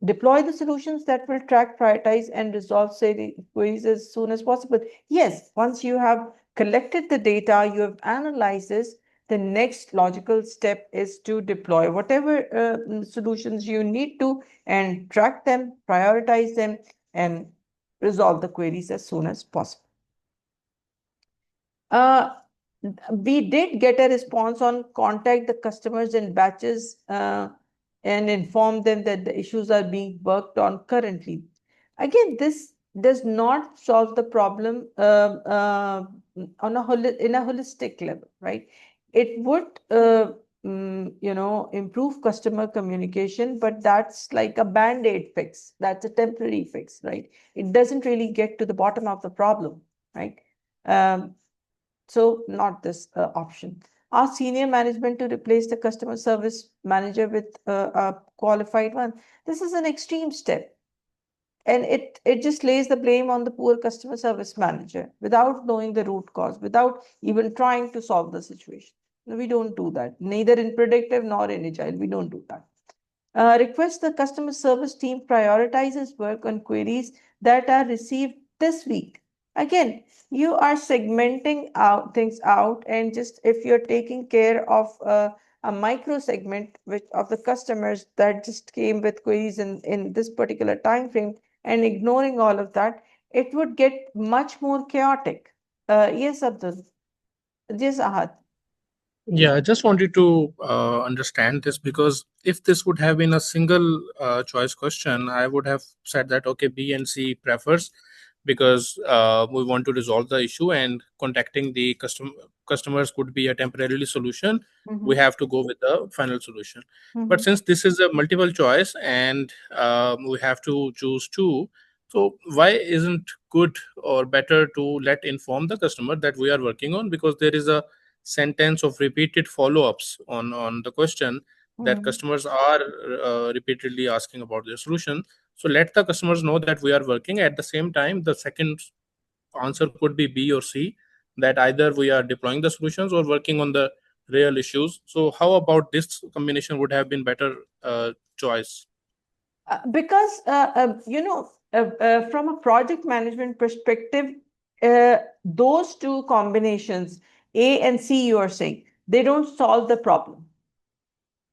Deploy the solutions that will track, prioritize, and resolve the queries as soon as possible. Yes, once you have collected the data, you have analyzed this, the next logical step is to deploy whatever solutions you need to and track them, prioritize them, and resolve the queries as soon as possible. We did get a response on contact the customers in batches and inform them that the issues are being worked on currently. Again, this does not solve the problem in a holistic level, right? It would improve customer communication, but that's like a band-aid fix. That's a temporary fix, right? It doesn't really get to the bottom of the problem, right? So not this option. Ask senior management to replace the customer service manager with a qualified one. This is an extreme step. And it just lays the blame on the poor customer service manager without knowing the root cause, without even trying to solve the situation. We don't do that, neither in predictive nor in agile. We don't do that. Request the customer service team prioritizes work on queries that are received this week. Again, you are segmenting things out, and just if you're taking care of a micro segment of the customers that just came with queries in this particular time frame and ignoring all of that, it would get much more chaotic. Yes, Abdul. Yes, Ahad. Yeah, I just wanted to understand this, because if this would have been a single choice question, I would have said that, okay, B and C prefers, because we want to resolve the issue, and contacting the customer, customers could be a temporarily solution, we have to go with the final solution. But since this is a multiple choice and we have to choose two, so why isn't good or better to let inform the customer that we are working on, because there is a sentence of repeated follow-ups on the question that customers are repeatedly asking about their solution. So let the customers know that we are working. At the same time, the second answer could be B or C, that either we are deploying the solutions or working on the real issues. So how about this combination would have been better choice? Because from a project management perspective, those two combinations, A and C, you are saying, they don't solve the problem.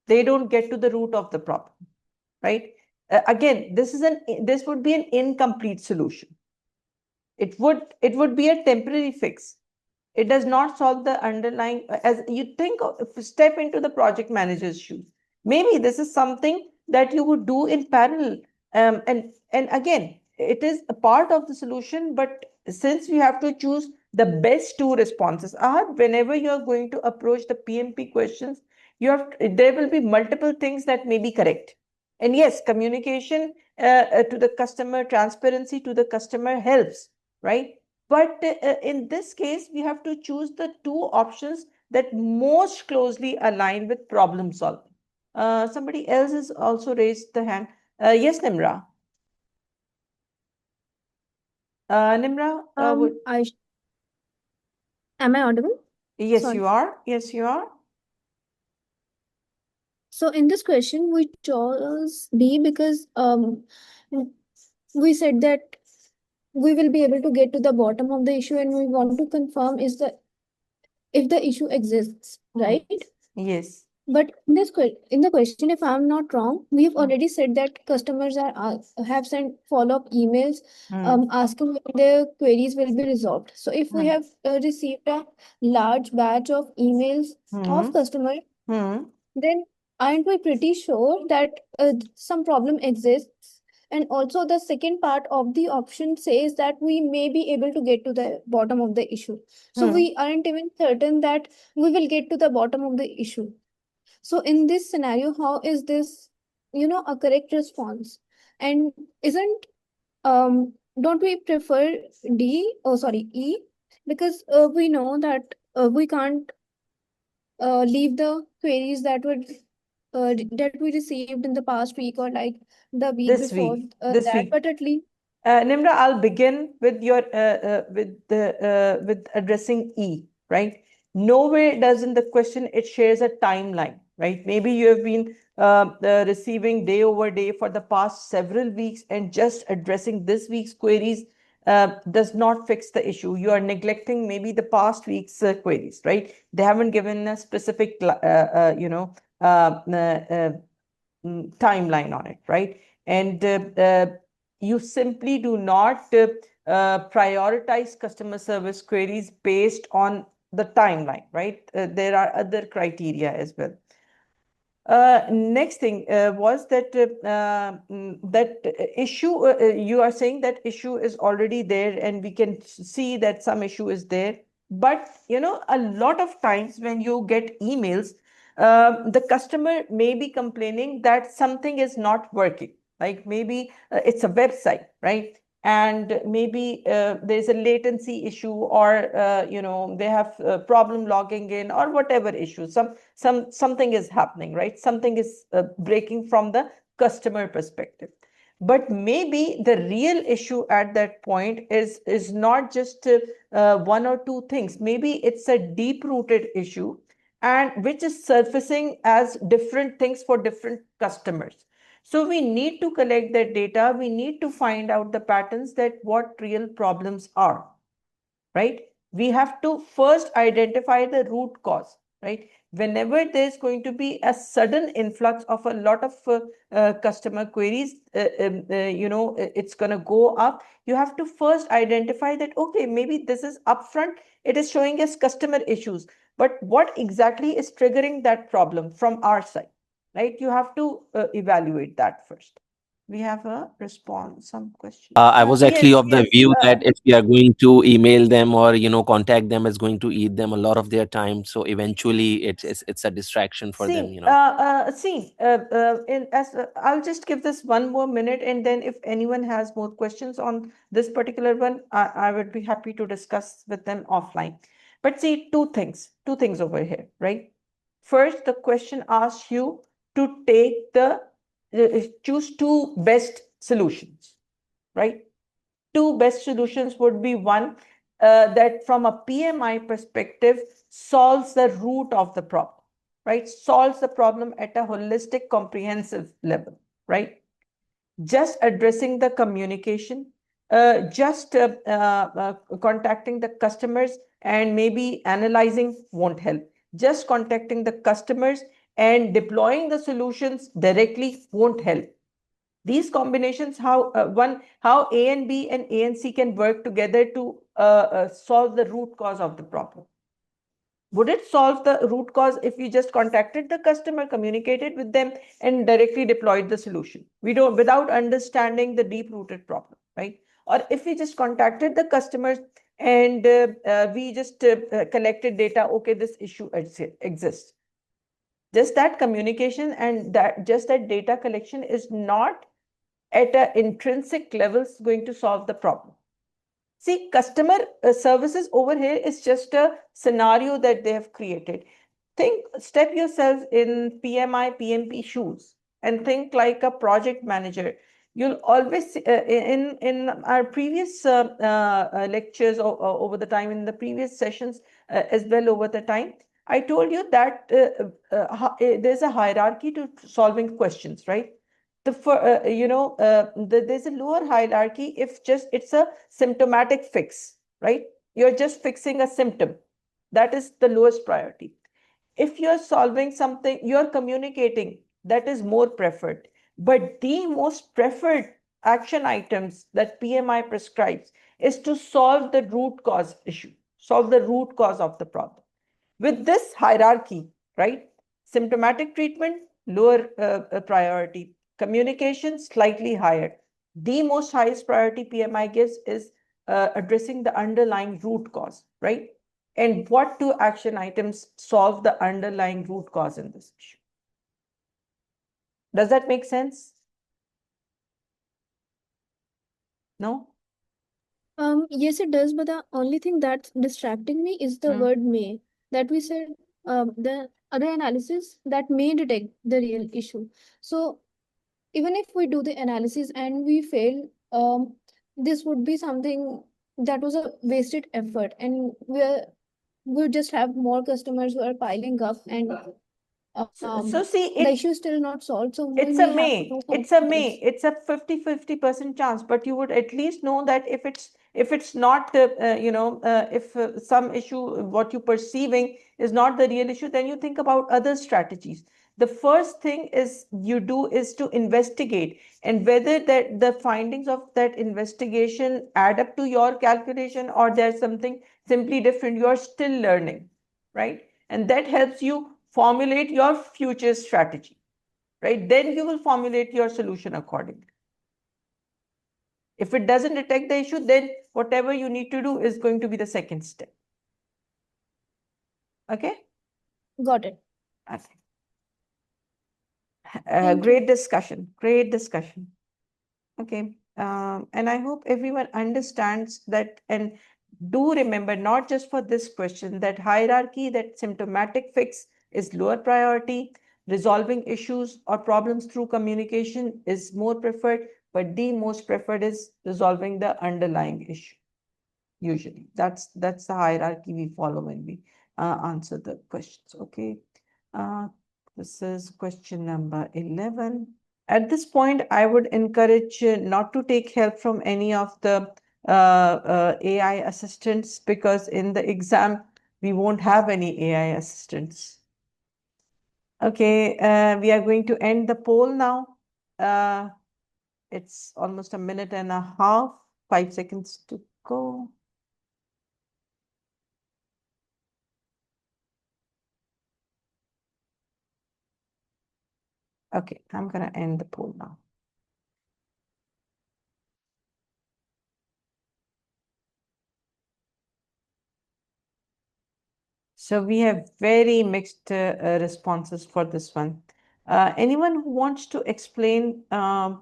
They don't get to the root of the problem, right? Again, this would be an incomplete solution. It would be a temporary fix. It does not solve the underlying. As you think of, step into the project manager's shoes. Maybe this is something that you would do in parallel. And again, it is a part of the solution, but since we have to choose the best two responses, whenever you're going to approach the PMP questions, there will be multiple things that may be correct. And yes, communication to the customer, transparency to the customer helps, right? But in this case, we have to choose the two options that most closely align with problem solving. Somebody else has also raised the hand. Yes, Nimra. Nimra, am I audible? Yes, Sorry. you are. Yes, you are. So in this question, we chose B because we said that we will be able to get to the bottom of the issue, and we want to confirm if the issue exists, right? Yes. But in the question, if I'm not wrong, we've already said that customers have sent follow-up emails asking when their queries will be resolved. So if we have received a large batch of emails of customers, then aren't we pretty sure that some problem exists? And also the second part of the option says that we may be able to get to the bottom of the issue. So we aren't even certain that we will get to the bottom of the issue. So in this scenario, how is this, a correct response? And don't we prefer E? Because we know that we can't leave the queries that we received in the past week or like the week This before week. This that, week. but at least. Nimra, I'll begin with your with addressing E, right? Nowhere does in the question it shares a timeline, right? Maybe you have been receiving day over day for the past several weeks, and just addressing this week's queries does not fix the issue. You are neglecting maybe the past week's queries, right? They haven't given a specific, timeline on it, right? And you simply do not prioritize customer service queries based on the timeline, right? There are other criteria as well. Next thing was that that issue, you are saying that issue is already there and we can see that some issue is there. But, a lot of times when you get emails, the customer may be complaining that something is not working. Like maybe it's a website, right? And maybe there's a latency issue, or they have a problem logging in, or whatever issue. Something is happening, right? Something is breaking from the customer perspective. But maybe the real issue at that point is not just one or two things. Maybe it's a deep-rooted issue, and which is surfacing as different things for different customers. So we need to collect that data. We need to find out the patterns, that what real problems are, right? We have to first identify the root cause, right? Whenever there's going to be a sudden influx of a lot of customer queries, it's going to go up. You have to first identify that, okay, maybe this is upfront. It is showing us customer issues, but what exactly is triggering that problem from our side, right? You have to evaluate that first. We have a response, some question. I was actually Yes, of the yes. view that if we are going to email them or contact them, it's going to eat them a lot of their time. So eventually, it's a distraction for them. I'll just give this one more minute, and then if anyone has more questions on this particular one, I would be happy to discuss with them offline. But see, two things over here, right? First, the question asks you to take choose two best solutions, right? Two best solutions would be one that from a PMI perspective solves the root of the problem, right? Solves the problem at a holistic, comprehensive level, right? Just addressing the communication, just contacting the customers and maybe analyzing won't help. Just contacting the customers and deploying the solutions directly won't help. These combinations, how A and B and A and C can work together to solve the root cause of the problem. Would it solve the root cause if you just contacted the customer, communicated with them, and directly deployed the solution? We don't, without understanding the deep-rooted problem, right? Or if we just contacted the customers and we just collected data, okay, this issue exists. Just that communication and that data collection is not at an intrinsic level is going to solve the problem. See, customer services over here is just a scenario that they have created. Step yourself in PMI, PMP shoes and think like a project manager. You'll always, in our previous lectures over the time, in the previous sessions as well over the time, I told you that there's a hierarchy to solving questions, right? There's a lower hierarchy if just it's a symptomatic fix, right? You're just fixing a symptom. That is the lowest priority. If you're solving something, you're communicating, that is more preferred. But the most preferred action items that PMI prescribes is to solve the root cause issue, solve the root cause of the problem. With this hierarchy, right? Symptomatic treatment, lower priority. Communication, slightly higher. The most highest priority PMI gives is addressing the underlying root cause, right? And what two action items solve the underlying root cause in this issue? Does that make sense? No? Yes, it does, but the only thing that's distracting me is the word may. That we said the other analysis that may detect the real issue. So even if we do the analysis and we fail, this would be something that was a wasted effort, and we just have more customers who are piling up, and So see, the issue is still not solved. So we it's a may have may. to It's a complete may. this. It's a 50-50% chance, but you would at least know that if it's not, if some issue, what you're perceiving is not the real issue, then you think about other strategies. The first thing is you do is to investigate, and whether that the findings of that investigation add up to your calculation or there's something simply different, you're still learning, right? And that helps you formulate your future strategy, right? Then you will formulate your solution accordingly. If it doesn't detect the issue, then whatever you need to do is going to be the second step. Okay? Got it. Okay. Thank Great you. discussion. Great discussion. Okay. And I hope everyone understands that, and do remember, not just for this question, that hierarchy, that symptomatic fix is lower priority, resolving issues or problems through communication is more preferred, but the most preferred is resolving the underlying issue. Usually, that's the hierarchy we follow when we answer the questions. Okay. This is question number 11. At this point, I would encourage not to take help from any of the AI assistants, because in the exam, we won't have any AI assistants. Okay, we are going to end the poll now. It's almost a minute and a half, 5 seconds to go. Okay, I'm going to end the poll now. So we have very mixed responses for this one. Anyone who wants to explain their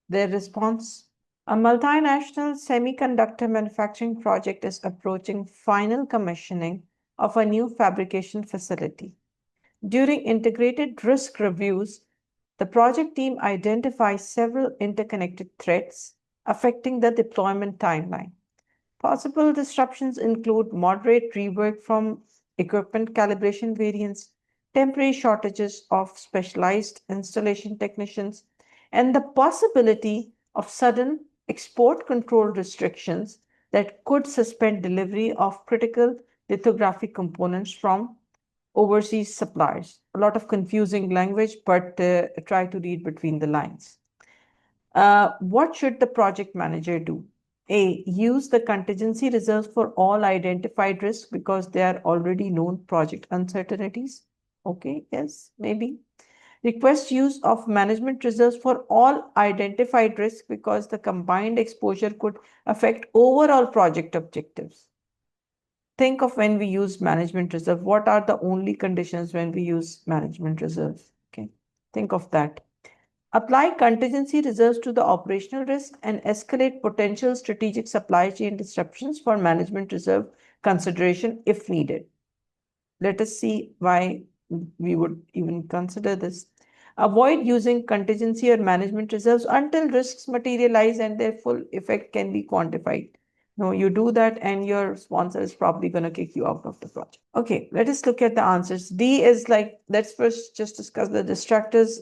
response? A multinational semiconductor manufacturing project is approaching final commissioning of a new fabrication facility. During integrated risk reviews, the project team identifies several interconnected threats affecting the deployment timeline. Possible disruptions include moderate rework from equipment calibration variants, temporary shortages of specialized installation technicians, and the possibility of sudden export control restrictions that could suspend delivery of critical lithographic components from overseas suppliers. A lot of confusing language, but try to read between the lines. What should the project manager do? A, use the contingency reserves for all identified risks because they are already known project uncertainties. Okay, yes, maybe. Request use of management reserves for all identified risks because the combined exposure could affect overall project objectives. Think of when we use management reserve. What are the only conditions when we use management reserves? Okay, think of that. Apply contingency reserves to the operational risk and escalate potential strategic supply chain disruptions for management reserve consideration if needed. Let us see why we would even consider this. Avoid using contingency or management reserves until risks materialize and their full effect can be quantified. No, you do that and your sponsor is probably going to kick you out of the project. Okay, let us look at the answers. D is like, let's first just discuss the distractors.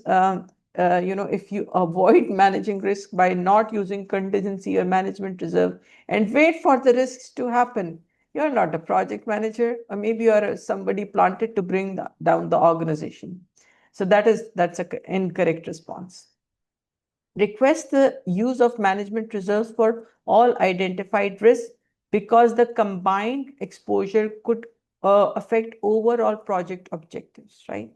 If you avoid managing risk by not using contingency or management reserve and wait for the risks to happen, you're not a project manager, or maybe you're somebody planted to bring down the organization. So that's an incorrect response. Request the use of management reserves for all identified risks because the combined exposure could affect overall project objectives, right?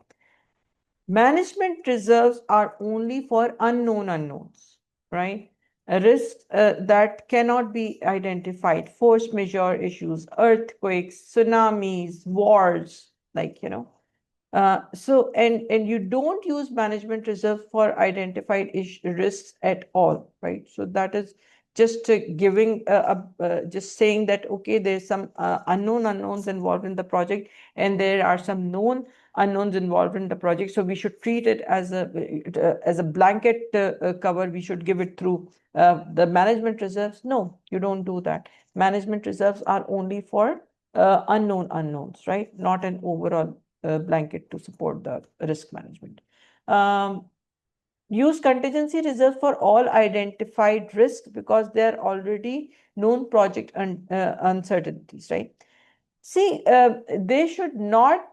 Management reserves are only for unknown unknowns, right? A risk that cannot be identified, force majeure issues, earthquakes, tsunamis, wars, and you don't use management reserve for identified risks at all, right? So that is just just saying that, okay, there's some unknown unknowns involved in the project and there are some known unknowns involved in the project. So we should treat it as a blanket cover. We should give it through the management reserves. No, you don't do that. Management reserves are only for unknown unknowns, right? Not an overall blanket to support the risk management. Use contingency reserve for all identified risks because they're already known project uncertainties, right? See, they should not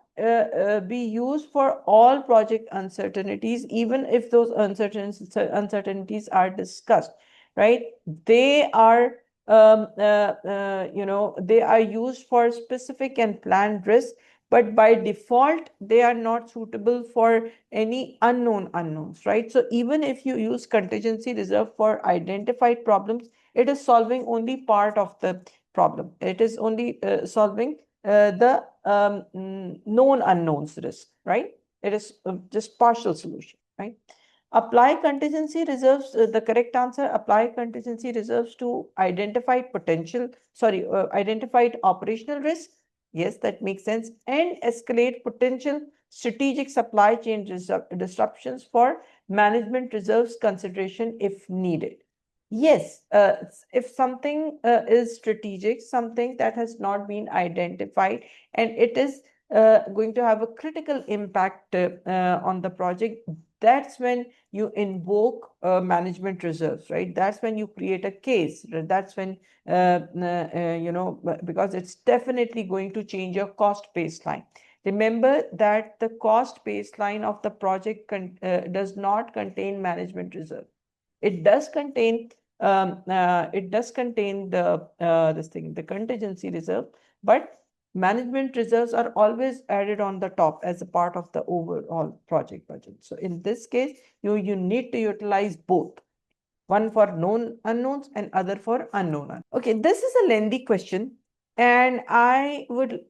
be used for all project uncertainties, even if those uncertainties are discussed, right? They are, they are used for specific and planned risks, but by default, they are not suitable for any unknown unknowns, right? So even if you use contingency reserve for identified problems, it is solving only part of the problem. It is only solving the known unknowns risk, right? It is just partial solution, right? Apply contingency reserves. The correct answer, apply contingency reserves to identified operational risk. Yes, that makes sense. And escalate potential strategic supply chain disruptions for management reserves consideration if needed. Yes, if something is strategic, something that has not been identified, and it is going to have a critical impact on the project, that's when you invoke management reserves, right? That's when you create a case. That's when, because it's definitely going to change your cost baseline. Remember that the cost baseline of the project does not contain management reserve. It does contain the contingency reserve, but management reserves are always added on the top as a part of the overall project budget. So in this case, you need to utilize both, one for known unknowns and other for unknown unknowns. Okay, this is a lengthy question. and I would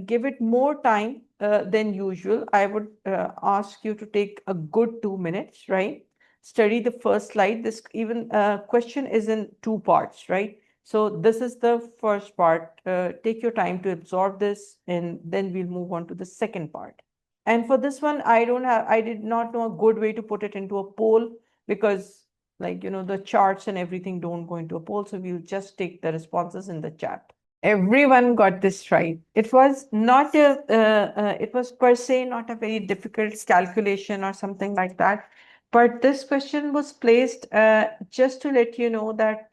give it more time than usual. I would ask you to take a good 2 minutes, right? Study the first slide. This even question is in two parts, right? So this is the first part. Take your time to absorb this, and then we'll move on to the second part. And for this one, I did not know a good way to put it into a poll, because the charts and everything don't go into a poll. So we'll just take the responses in the chat. Everyone got this right. It was not it was per se not a very difficult calculation or something like that. But this question was placed just to let you know that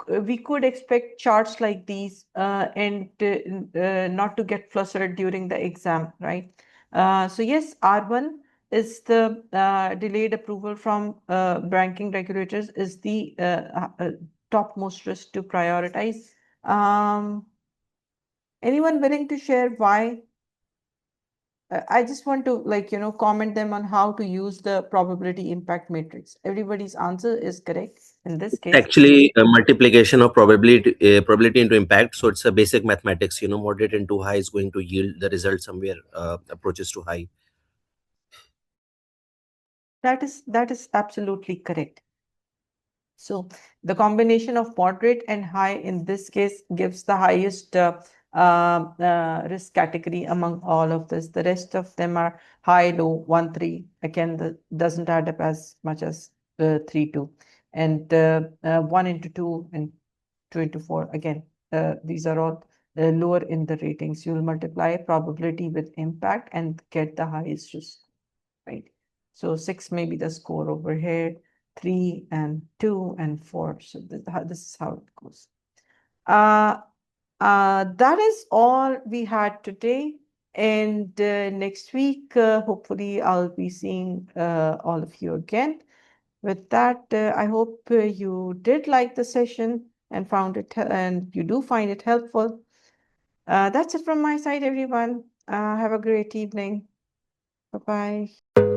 we could expect charts like these and not to get flustered during the exam, right? So yes, R1 is the delayed approval from banking regulators is the topmost risk to prioritize. Anyone willing to share why? I just want to comment them on how to use the probability impact matrix. Everybody's answer is correct in this case. Actually, a multiplication of probability into impact. So it's a basic mathematics. Moderate into high is going to yield the result somewhere approaches to high. That is absolutely correct. So the combination of moderate and high in this case gives the highest risk category among all of this. The rest of them are high, low, 1, 3. Again, that doesn't add up as much as 3, 2. And 1 into 2 and 2 into 4. Again, these are all lower in the ratings. You'll multiply probability with impact and get the highest risk, right? So 6 may be the score over here. 3 and 2 and 4. So this is how it goes. That is all we had today. And next week, hopefully, I'll be seeing all of you again. With that, I hope you did like the session and you do find it helpful. That's it from my side, everyone. Have a great evening. Bye-bye.